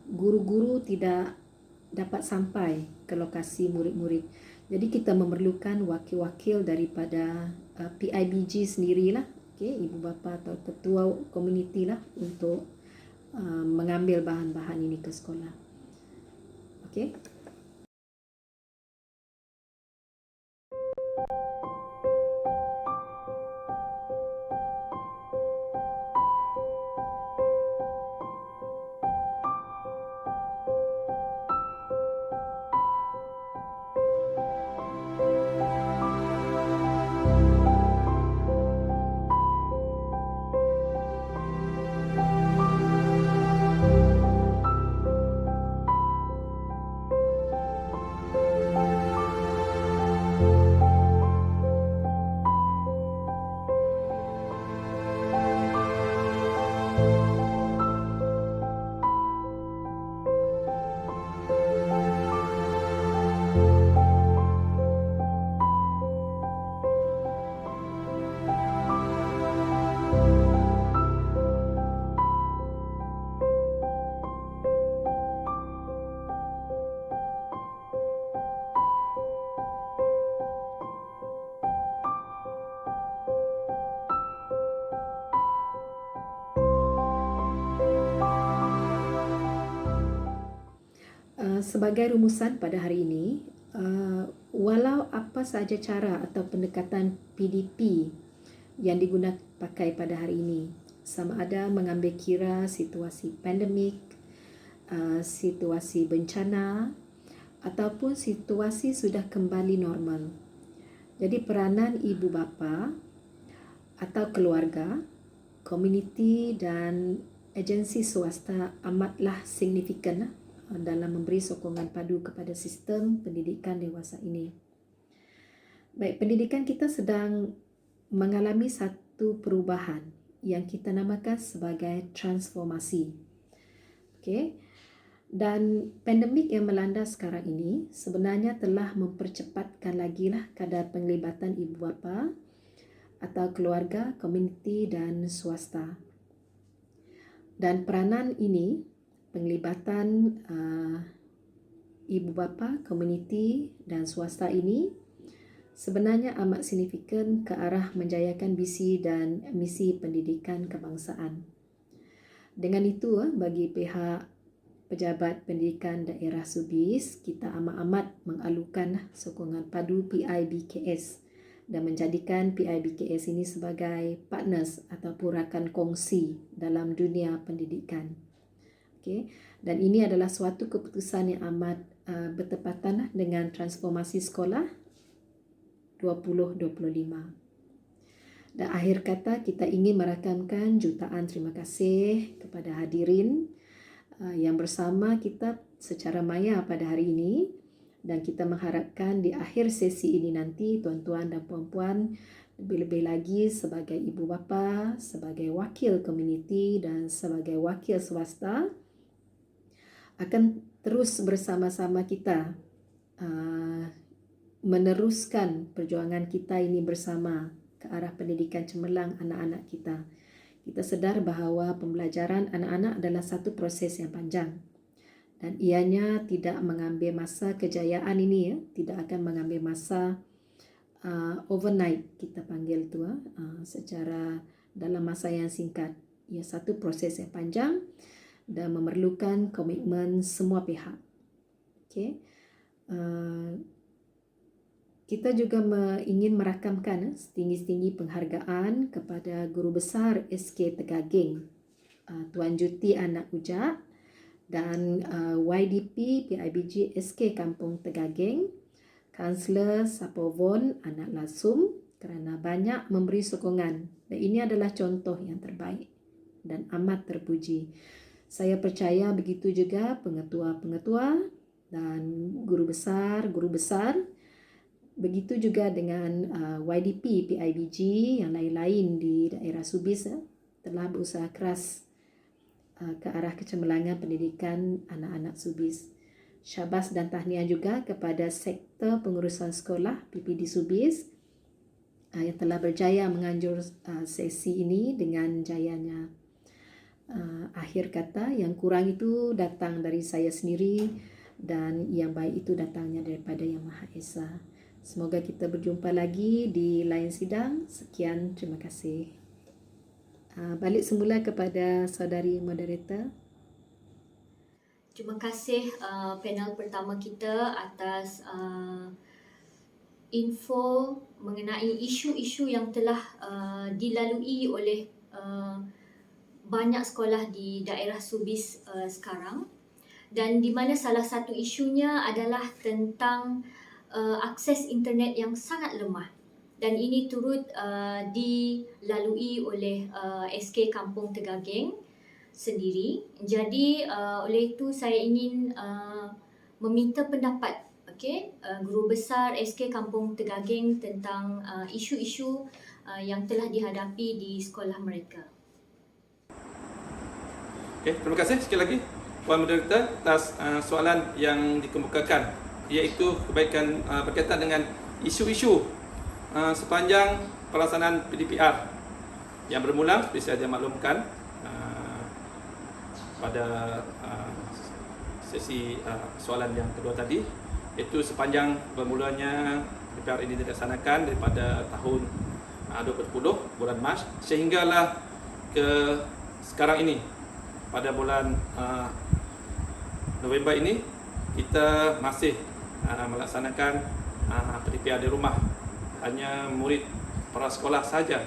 guru-guru tidak dapat sampai ke lokasi murid-murid. Jadi kita memerlukan wakil-wakil daripada PIBG sendirilah, okey, ibu bapa atau ketua komuniti lah untuk mengambil bahan-bahan ini ke sekolah. Okey. Sebagai rumusan pada hari ini, walau apa sahaja cara atau pendekatan PDP yang digunakan pakai pada hari ini, sama ada mengambil kira situasi pandemik, situasi bencana ataupun situasi sudah kembali normal. Jadi peranan ibu bapa atau keluarga, komuniti dan agensi swasta amatlah signifikan dalam memberi sokongan padu kepada sistem pendidikan dewasa ini. Baik, pendidikan kita sedang mengalami satu perubahan yang kita namakan sebagai transformasi. Okey. Dan pandemik yang melanda sekarang ini sebenarnya telah mempercepatkan lagi lah kadar penglibatan ibu bapa atau keluarga, komuniti dan swasta. Dan peranan ini, penglibatan ibu bapa, komuniti dan swasta ini sebenarnya amat signifikan ke arah menjayakan visi dan misi pendidikan kebangsaan. Dengan itu, bagi pihak pejabat pendidikan daerah Subis, kita amat-amat mengalukan sokongan padu PIBKS dan menjadikan PIBKS ini sebagai partners ataupun rakan kongsi dalam dunia pendidikan. Okay. Dan ini adalah suatu keputusan yang amat bertepatan dengan transformasi sekolah 2025. Dan akhir kata, kita ingin merakamkan jutaan terima kasih kepada hadirin yang bersama kita secara maya pada hari ini, dan kita mengharapkan di akhir sesi ini nanti tuan-tuan dan puan-puan, lebih-lebih lagi sebagai ibu bapa, sebagai wakil komuniti dan sebagai wakil swasta, akan terus bersama-sama kita meneruskan perjuangan kita ini bersama ke arah pendidikan cemerlang anak-anak kita. Kita sedar bahawa pembelajaran anak-anak adalah satu proses yang panjang dan ianya tidak mengambil masa kejayaan ini, tidak akan mengambil masa overnight, kita panggil tu secara dalam masa yang singkat. Ia satu proses yang panjang dan memerlukan komitmen semua pihak. Okay. Kita juga ingin merakamkan setinggi-tinggi penghargaan kepada Guru Besar SK Tegaging, Tuan Juti Anak Ujak dan YDP PIBG SK Kampung Tegaging, Kaunselor Sapovon Anak Lasum, kerana banyak memberi sokongan dan ini adalah contoh yang terbaik dan amat terpuji. Saya percaya begitu juga pengetua-pengetua dan guru besar, begitu juga dengan YDP, PIBG yang lain-lain di daerah Subis telah berusaha keras ke arah kecemerlangan pendidikan anak-anak Subis. Syabas dan tahniah juga kepada sektor pengurusan sekolah PPD Subis yang telah berjaya menganjur sesi ini dengan jayanya. Akhir kata, yang kurang itu datang dari saya sendiri dan yang baik itu datangnya daripada Yang Maha Esa. Semoga kita berjumpa lagi di lain sidang. Sekian, terima kasih. Balik semula kepada saudari moderator. Terima kasih panel pertama kita atas info mengenai isu-isu yang telah dilalui oleh banyak sekolah di daerah Subis sekarang, dan di mana salah satu isunya adalah tentang akses internet yang sangat lemah, dan ini turut dilalui oleh SK Kampung Tegaging sendiri. Jadi oleh itu saya ingin meminta pendapat guru besar SK Kampung Tegaging tentang isu-isu yang telah dihadapi di sekolah mereka. Terima kasih sekali lagi Puan Moderator atas soalan yang dikemukakan, iaitu berkaitan dengan isu-isu sepanjang pelaksanaan PDPR yang bermula seperti saya maklumkan pada sesi soalan yang kedua tadi, iaitu sepanjang bermulanya PDPR ini dilaksanakan daripada tahun 2020 bulan Mac sehinggalah ke sekarang ini pada bulan November ini kita masih melaksanakan PDPR di rumah. Hanya murid prasekolah saja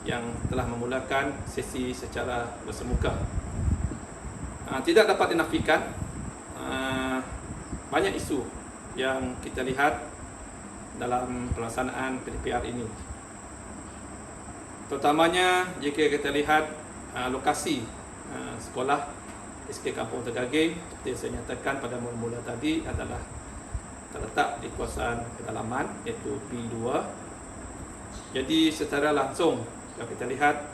yang telah memulakan sesi secara bersemuka. Tidak dapat dinafikan banyak isu yang kita lihat dalam pelaksanaan PDPR ini. Terutamanya jika kita lihat lokasi sekolah SK Kampung Tegaging, seperti saya nyatakan pada mula-mula tadi, adalah terletak di kawasan pedalaman iaitu P2. Jadi secara langsung kalau kita lihat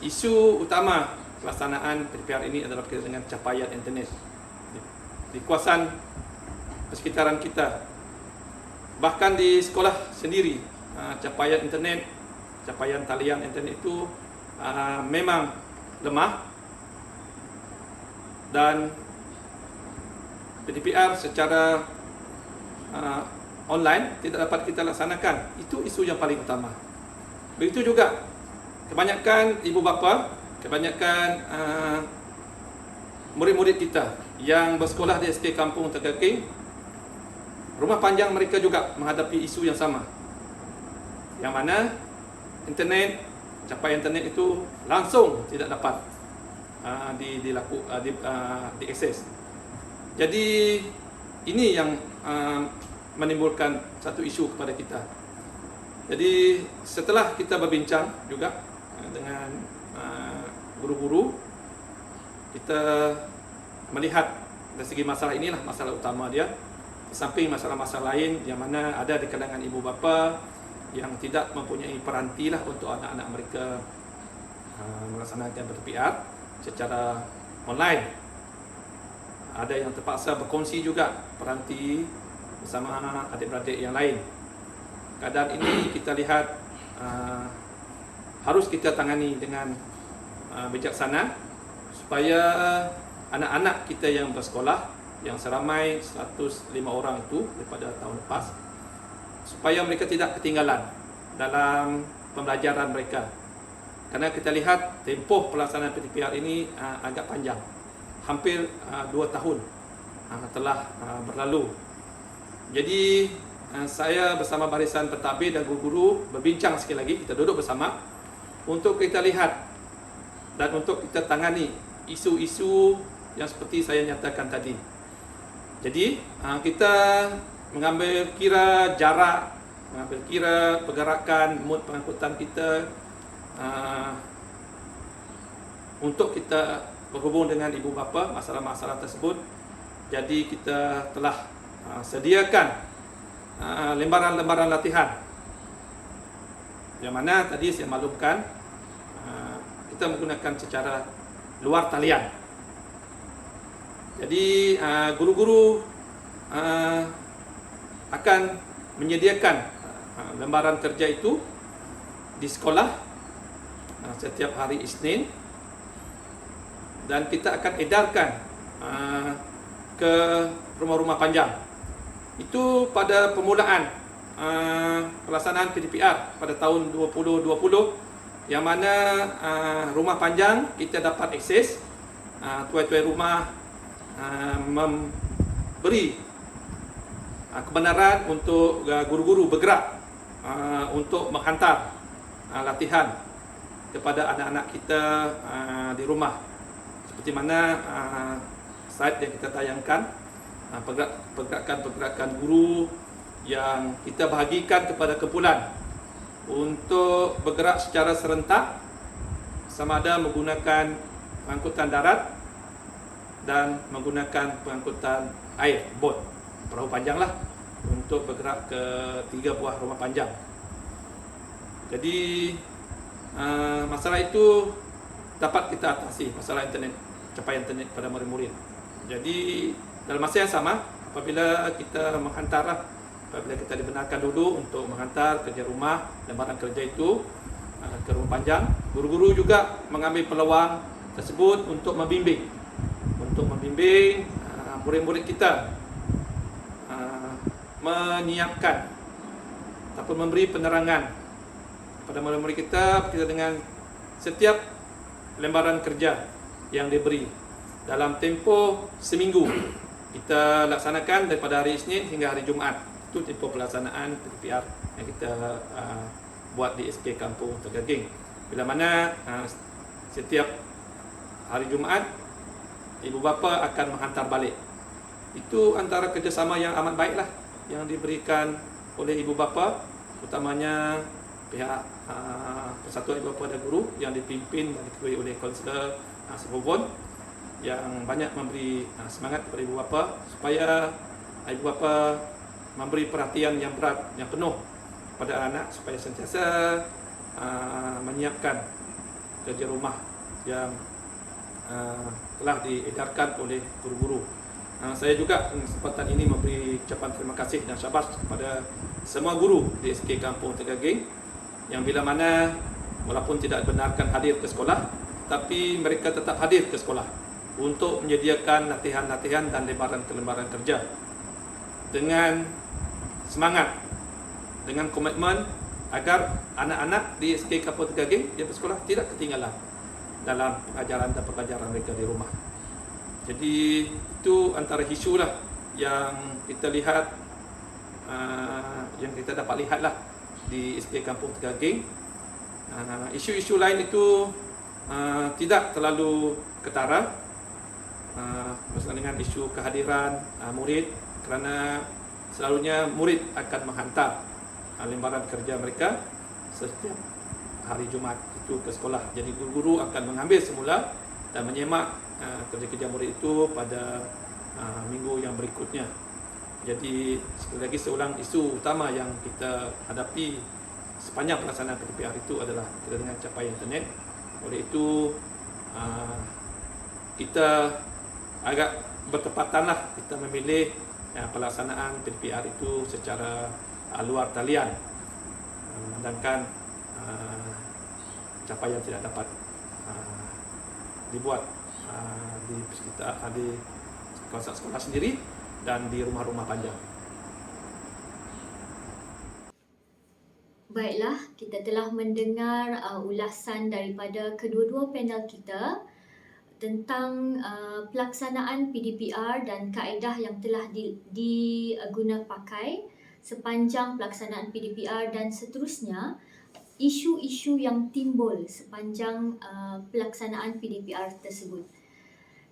isu utama pelaksanaan PDPR ini adalah berkaitan dengan capaian internet di kawasan persekitaran kita. Bahkan di sekolah sendiri capaian internet, capaian talian internet itu memang lemah, dan PDPR secara online tidak dapat kita laksanakan. Itu isu yang paling utama. Begitu juga kebanyakan ibu bapa, kebanyakan murid-murid kita yang bersekolah di SK Kampung Tegaging, rumah panjang mereka juga menghadapi isu yang sama, yang mana internet, capaian internet itu langsung tidak dapat diakses. Jadi ini yang menimbulkan satu isu kepada kita. Jadi setelah kita berbincang juga dengan guru-guru, kita melihat dari segi masalah inilah masalah utama dia, di samping masalah-masalah lain yang mana ada di kalangan ibu bapa yang tidak mempunyai peranti lah untuk anak-anak mereka melaksanakan PDPR secara online. Ada yang terpaksa berkongsi juga peranti bersama adik-beradik yang lain. Keadaan ini kita lihat harus kita tangani dengan bijaksana supaya anak-anak kita yang bersekolah yang seramai 105 orang itu daripada tahun lepas, supaya mereka tidak ketinggalan dalam pembelajaran mereka. Karena kita lihat tempoh pelaksanaan PDPR ini agak panjang, hampir 2 tahun telah berlalu. Jadi saya bersama barisan pentadbir dan guru-guru berbincang sekali lagi, kita duduk bersama untuk kita lihat dan untuk kita tangani isu-isu yang seperti saya nyatakan tadi. Jadi kita mengambil kira jarak mengambil kira pergerakan mod pengangkutan kita untuk kita berhubung dengan ibu bapa masalah-masalah tersebut. Jadi kita telah sediakan lembaran-lembaran latihan yang mana tadi saya maklumkan kita menggunakan secara luar talian. Jadi guru-guru akan menyediakan lembaran kerja itu di sekolah setiap hari Isnin, dan kita akan edarkan ke rumah-rumah panjang. Itu pada permulaan pelaksanaan PDPR pada tahun 2020, yang mana rumah panjang kita dapat akses, tuai-tuai rumah memberi kebenaran untuk guru-guru bergerak untuk menghantar latihan kepada anak-anak kita di rumah. Seperti mana slide yang kita tayangkan, pergerakan-pergerakan guru yang kita bahagikan kepada kumpulan untuk bergerak secara serentak, sama ada menggunakan pengangkutan darat dan menggunakan pengangkutan air, bot, perahu panjang lah, untuk bergerak ke 3 buah rumah panjang. Jadi masalah itu dapat kita atasi, masalah internet, capaian internet pada murid-murid. Jadi dalam masa yang sama, apabila kita menghantarlah, apabila kita dibenarkan dulu untuk menghantar kerja rumah, lembaran kerja itu ke rumah panjang, guru-guru juga mengambil peluang tersebut untuk membimbing murid-murid kita menyiapkan ataupun memberi penerangan kepada murid-murid kita dengan setiap lembaran kerja yang diberi dalam tempoh seminggu. Kita laksanakan daripada hari Isnin hingga hari Jumaat. Itu tempoh pelaksanaan PDPR yang kita buat di SK Kampung Tegaging. Bila mana setiap hari Jumaat ibu bapa akan menghantar balik. Itu antara kerjasama yang amat baiklah yang diberikan oleh ibu bapa, utamanya pihak Persatuan Ibu Bapa dan Guru yang dipimpin dan diketuai oleh Kaunselor Sepovon, yang banyak memberi semangat kepada ibu bapa supaya ibu bapa memberi perhatian yang berat, yang penuh pada anak, supaya sentiasa menyiapkan kerja rumah yang telah diedarkan oleh guru-guru. Saya juga dengan kesempatan ini memberi ucapan terima kasih dan syabas kepada semua guru di SK Kampung Tegaging, yang bila mana walaupun tidak benarkan hadir ke sekolah, tapi mereka tetap hadir ke sekolah untuk menyediakan latihan-latihan dan lembaran kerja dengan semangat, dengan komitmen agar anak-anak di SK Kampung Tegaging yang bersekolah tidak ketinggalan dalam pengajaran dan pembelajaran mereka di rumah. Jadi itu antara isu lah yang kita lihat, yang kita dapat lihatlah di SK Kampung Tegaging. Isu-isu lain itu tidak terlalu ketara bersama dengan isu kehadiran murid, kerana selalunya murid akan menghantar lembaran kerja mereka setiap hari Jumaat itu ke sekolah. Jadi guru-guru akan mengambil semula dan menyemak kerja-kerja murid itu pada minggu yang berikutnya. Jadi sekali lagi seulang, isu utama yang kita hadapi sepanjang pelaksanaan PDPR itu adalah kita dengan capaian internet. Oleh itu kita agak bertepatanlah kita memilih pelaksanaan PDPR itu secara luar talian, memandangkan capaian tidak dapat dibuat di sekitar di kawasan sekolah sendiri dan di rumah-rumah panjang. Baiklah, kita telah mendengar ulasan daripada kedua-dua panel kita tentang pelaksanaan PDPR dan kaedah yang telah diguna pakai sepanjang pelaksanaan PDPR, dan seterusnya isu-isu yang timbul sepanjang pelaksanaan PDPR tersebut.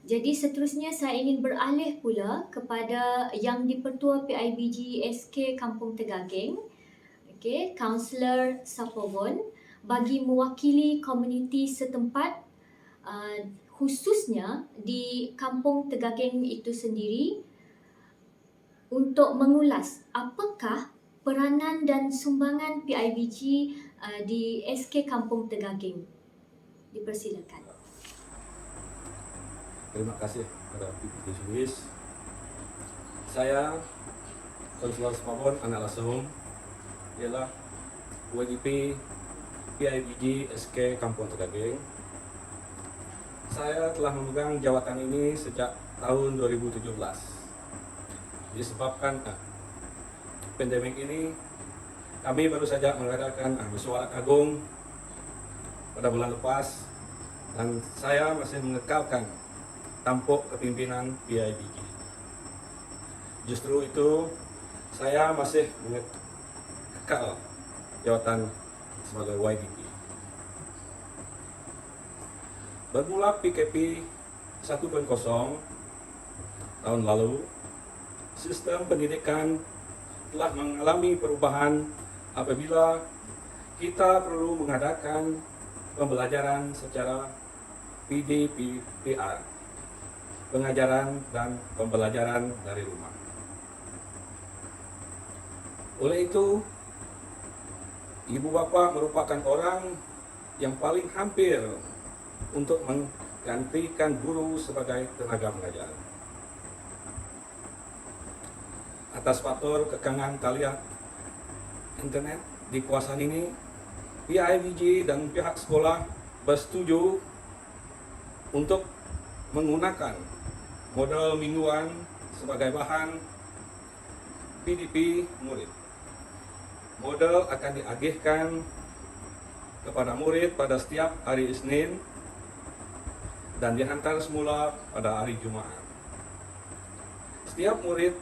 Jadi seterusnya saya ingin beralih pula kepada Yang di-Pertua PIBG SK Kampung Tegaging. Okey, Kaunselor Sapowon bagi mewakili komuniti setempat khususnya di Kampung Tegaging itu sendiri untuk mengulas apakah peranan dan sumbangan PIBG di SK Kampung Tegaging. Dipersilakan. Terima kasih kepada PPT Swiss. Saya Kaunselor Sapowon Anak Lasung ialah WDP PIBG SK Kampung Tegaging. Saya telah memegang jawatan ini sejak tahun 2017. Disebabkan pandemik ini, kami baru saja mengadakan musyawarah agung pada bulan lepas dan saya masih mengekalkan tampuk kepimpinan PIBG. Justru itu, saya masih mengekal jawatan sebagai YDP. Bermula PKP 1.0 tahun lalu, sistem pendidikan telah mengalami perubahan apabila kita perlu mengadakan pembelajaran secara PDPR, pengajaran dan pembelajaran dari rumah. Oleh itu, ibu bapa merupakan orang yang paling hampir untuk menggantikan guru sebagai tenaga mengajar. Atas faktor kekangan talian internet di kawasan ini, PIBG dan pihak sekolah bersetuju untuk menggunakan modal mingguan sebagai bahan PDP murid. Modal akan diagihkan kepada murid pada setiap hari Isnin dan dihantar semula pada hari Jumaat. Setiap murid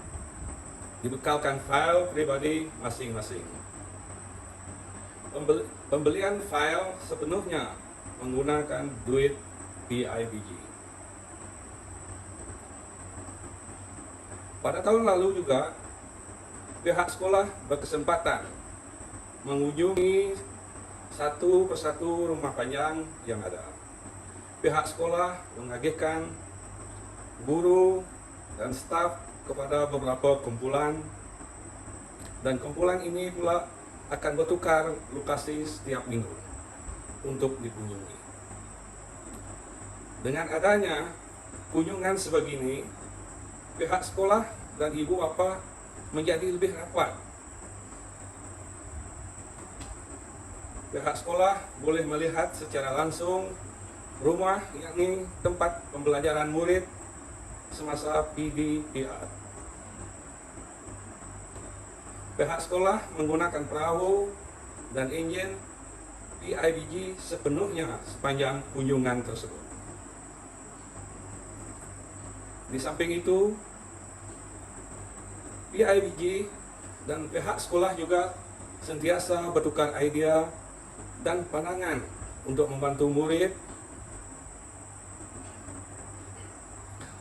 dibekalkan file pribadi masing-masing. Pembelian file sepenuhnya menggunakan duit PIBG. Pada tahun lalu juga, pihak sekolah berkesempatan mengunjungi satu persatu rumah panjang yang ada. Pihak sekolah mengagihkan guru dan staf kepada beberapa kumpulan, dan kumpulan ini pula akan bertukar lokasi setiap minggu untuk dikunjungi. Dengan adanya kunjungan sebegini, pihak sekolah dan ibu bapa menjadi lebih rapat. Pihak sekolah boleh melihat secara langsung rumah, yakni tempat pembelajaran murid semasa PDPR. Pihak sekolah menggunakan perahu dan enjin PIBG sepenuhnya sepanjang kunjungan tersebut. Di samping itu, PIBG dan pihak sekolah juga sentiasa bertukar idea dan pandangan untuk membantu murid.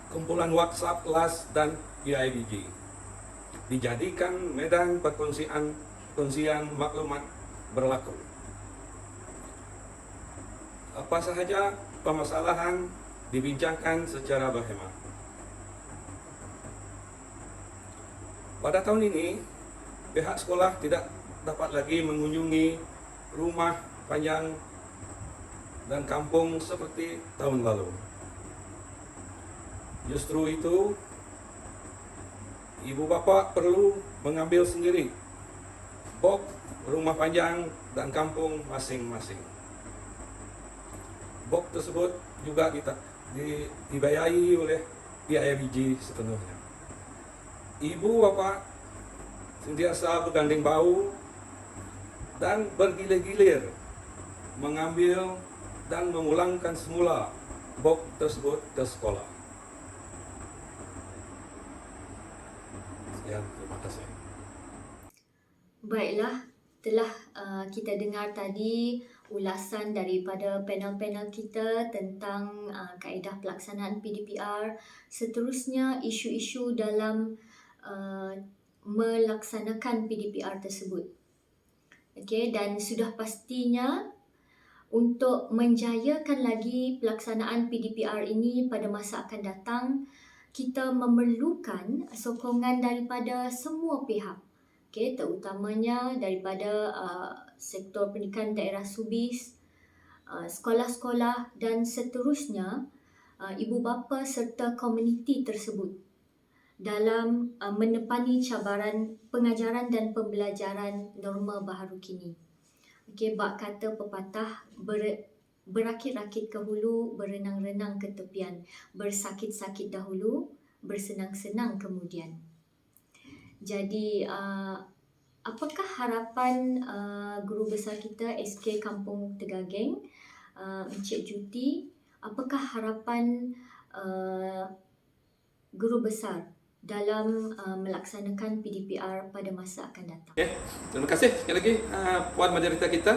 Kumpulan WhatsApp kelas dan PIBG dijadikan medan perkongsian maklumat berlaku. Apa sahaja permasalahan dibincangkan secara berhemat. Pada tahun ini, pihak sekolah tidak dapat lagi mengunjungi rumah panjang dan kampung seperti tahun lalu. Justru itu, ibu bapa perlu mengambil sendiri box rumah panjang dan kampung masing-masing. Box tersebut juga dibayari oleh PIBG sepenuhnya. Ibu bapa sentiasa bergandeng bahu dan bergilir-gilir mengambil dan memulangkan semula box tersebut ke sekolah. Sekian, terima kasih. Baiklah, telah kita dengar tadi ulasan daripada panel-panel kita tentang kaedah pelaksanaan PDPR. Seterusnya, isu-isu dalam melaksanakan PDPR tersebut. Okey, dan sudah pastinya untuk menjayakan lagi pelaksanaan PDPR ini pada masa akan datang, kita memerlukan sokongan daripada semua pihak. Okey, terutamanya daripada sektor pendidikan daerah Subis, sekolah-sekolah dan seterusnya, ibu bapa serta komuniti tersebut dalam menepani cabaran pengajaran dan pembelajaran norma baharu kini. Okey, bak kata pepatah, berakit-rakit ke hulu, berenang-renang ke tepian, bersakit-sakit dahulu, bersenang-senang kemudian. Jadi, apakah harapan guru besar kita SK Kampung Tegageng, Encik Juti, apakah harapan guru besar dalam melaksanakan PDPR pada masa akan datang? Okay. Terima kasih sekali lagi Puan Moderator kita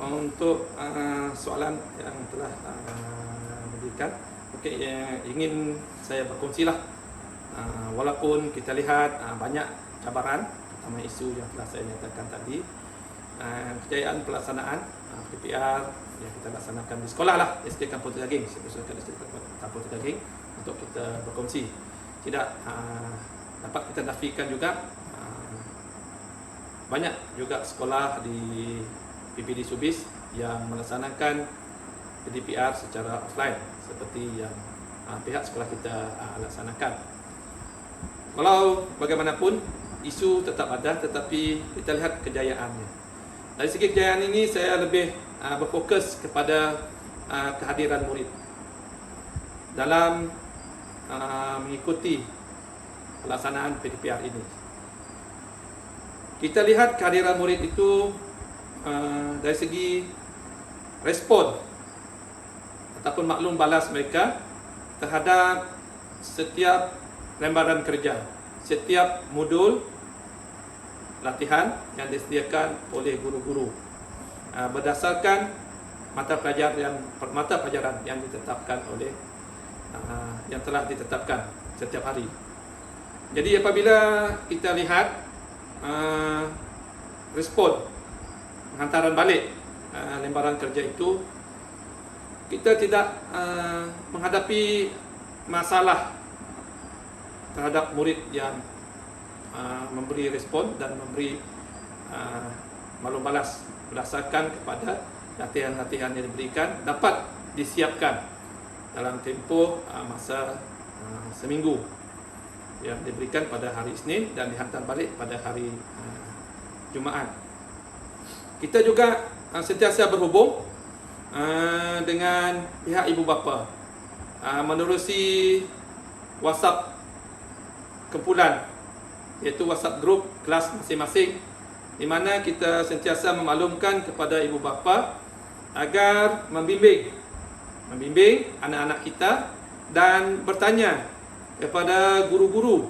untuk soalan yang telah diberikan. Okey, ingin saya berkongsilah. Walaupun kita lihat banyak cabaran, terutama isu yang telah saya nyatakan tadi, kejayaan pelaksanaan PDPR yang kita laksanakan di sekolah lah, SK Kampung Tegageng, saya usulkan SK Kampung Tegageng untuk kita berkongsi. Tidak dapat kita nafikan juga banyak juga sekolah di PPD Subis yang melaksanakan PDPR secara offline seperti yang pihak sekolah kita laksanakan. Walau bagaimanapun isu tetap ada, tetapi kita lihat kejayaannya. Dari segi kejayaan ini saya lebih berfokus kepada kehadiran murid dalam mengikuti pelaksanaan PDPR ini. Kita lihat kehadiran murid itu dari segi respon ataupun maklum balas mereka terhadap setiap lembaran kerja, setiap modul latihan yang disediakan oleh guru-guru berdasarkan mata pelajaran yang ditetapkan oleh yang telah ditetapkan setiap hari. Jadi apabila kita lihat respon hantaran balik lembaran kerja itu, kita tidak menghadapi masalah terhadap murid yang memberi respon dan memberi maklum balas berdasarkan kepada latihan-latihan yang diberikan dapat disiapkan dalam tempoh masa seminggu yang diberikan pada hari Isnin dan dihantar balik pada hari Jumaat. Kita juga sentiasa berhubung dengan pihak ibu bapa menerusi WhatsApp kumpulan, iaitu WhatsApp group kelas masing-masing, di mana kita sentiasa memaklumkan kepada ibu bapa agar membimbing anak-anak kita dan bertanya kepada guru-guru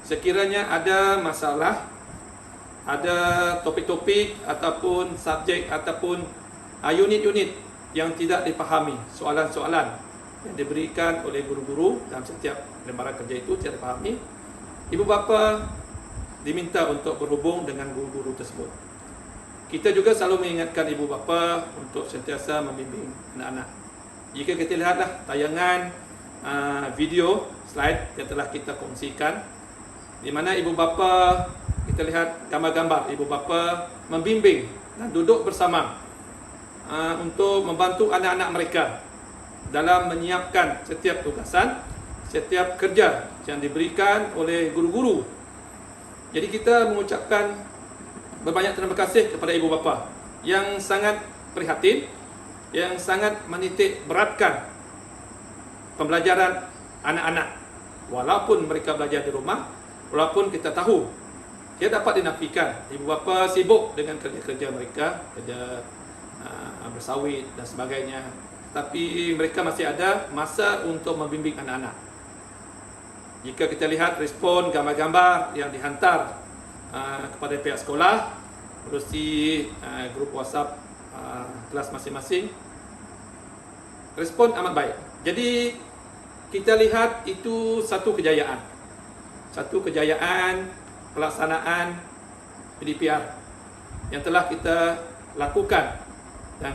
sekiranya ada masalah, ada topik-topik ataupun subjek ataupun unit-unit yang tidak dipahami, soalan-soalan yang diberikan oleh guru-guru dalam setiap lembaran kerja itu tidak dipahami, ibu bapa diminta untuk berhubung dengan guru-guru tersebut. Kita juga selalu mengingatkan ibu bapa untuk sentiasa membimbing anak-anak. Jika kita lihatlah tayangan video slide yang telah kita kongsikan, di mana ibu bapa, kita lihat gambar-gambar ibu bapa membimbing dan duduk bersama untuk membantu anak-anak mereka dalam menyiapkan setiap tugasan, setiap kerja yang diberikan oleh guru-guru. Jadi kita mengucapkan berbanyak terima kasih kepada ibu bapa yang sangat prihatin, yang sangat menitik beratkan pembelajaran anak-anak. Walaupun mereka belajar di rumah, walaupun kita tahu dia dapat dinafikan ibu bapa sibuk dengan kerja-kerja mereka, kerja bersawit dan sebagainya, tapi mereka masih ada masa untuk membimbing anak-anak. Jika kita lihat respon gambar-gambar yang dihantar kepada pihak sekolah melalui grup WhatsApp kelas masing-masing, respon amat baik. Jadi kita lihat itu satu kejayaan pelaksanaan PDPR yang telah kita lakukan dan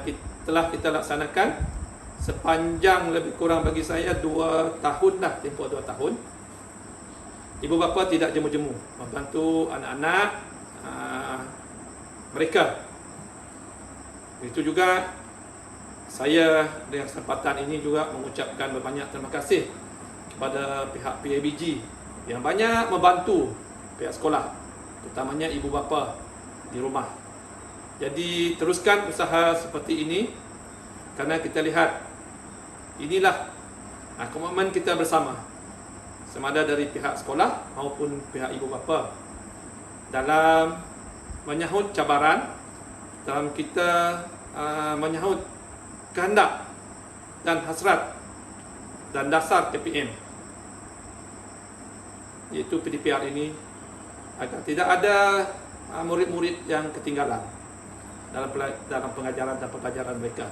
telah kita laksanakan sepanjang lebih kurang bagi saya 2 tahun dah, tempoh 2 tahun. Ibu bapa tidak jemu-jemu membantu anak-anak mereka. Itu juga saya dengan kesempatan ini juga mengucapkan berbanyak terima kasih kepada pihak PABG yang banyak membantu pihak sekolah, terutamanya ibu bapa di rumah. Jadi teruskan usaha seperti ini kerana kita lihat inilah komitmen kita bersama, sama ada dari pihak sekolah maupun pihak ibu bapa dalam menyahut cabaran, dalam kita menyahut kehendak dan hasrat dan dasar KPM, iaitu PDPR ini, agar tidak ada murid-murid yang ketinggalan dalam pengajaran dan pembelajaran mereka.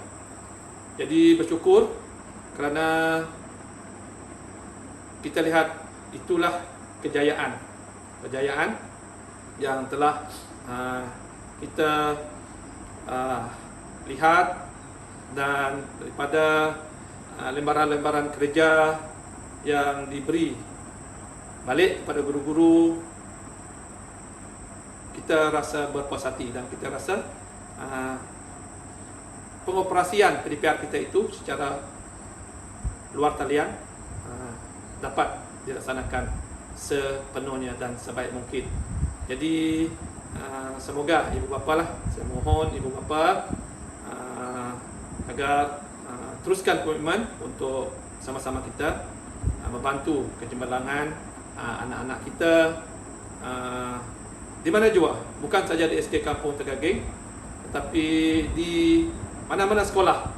Jadi bersyukur kerana kita lihat itulah kejayaan yang telah kita lihat, dan daripada lembaran-lembaran kerja yang diberi balik kepada guru-guru, kita rasa berpuas hati dan kita rasa pengoperasian PDPR kita itu secara luar talian dapat dilaksanakan sepenuhnya dan sebaik mungkin. Jadi semoga ibu bapa lah, saya mohon ibu bapa agar teruskan komitmen untuk sama-sama kita membantu kecemerlangan anak-anak kita di mana jua, bukan saja di SK Kampung Tegaging, tetapi di mana-mana sekolah,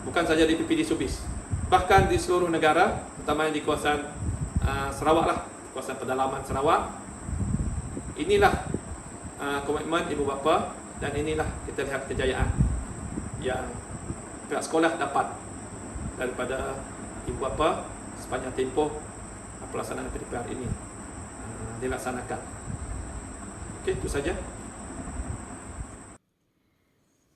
bukan saja di PPD Subis, bahkan di seluruh negara, terutamanya di kawasan Sarawak lah, kawasan pedalaman Sarawak. Inilah komitmen ibu bapa dan inilah kita lihat kejayaan yang pihak sekolah dapat daripada ibu bapa sepanjang tempoh pelaksanaan PDPR ini dilaksanakan. Okey, itu saja.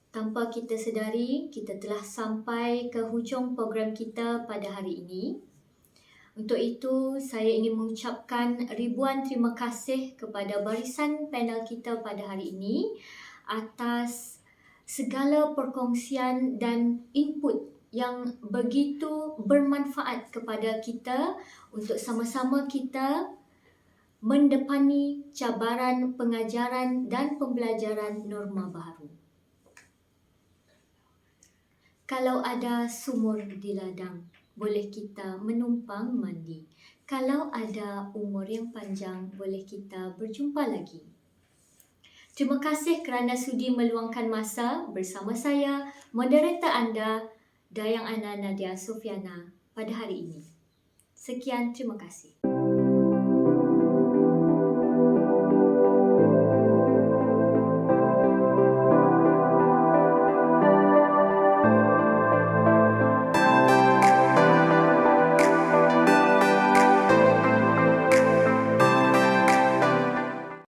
Tanpa kita sedari, kita telah sampai ke hujung program kita pada hari ini. Untuk itu, saya ingin mengucapkan ribuan terima kasih kepada barisan panel kita pada hari ini atas segala perkongsian dan input yang begitu bermanfaat kepada kita untuk sama-sama kita mendepani cabaran pengajaran dan pembelajaran norma baru. Kalau ada sumur di ladang, boleh kita menumpang mandi. Kalau ada umur yang panjang, boleh kita berjumpa lagi. Terima kasih kerana sudi meluangkan masa bersama saya, moderator anda, Dayang Ana Nadia Sofiana pada hari ini. Sekian, terima kasih.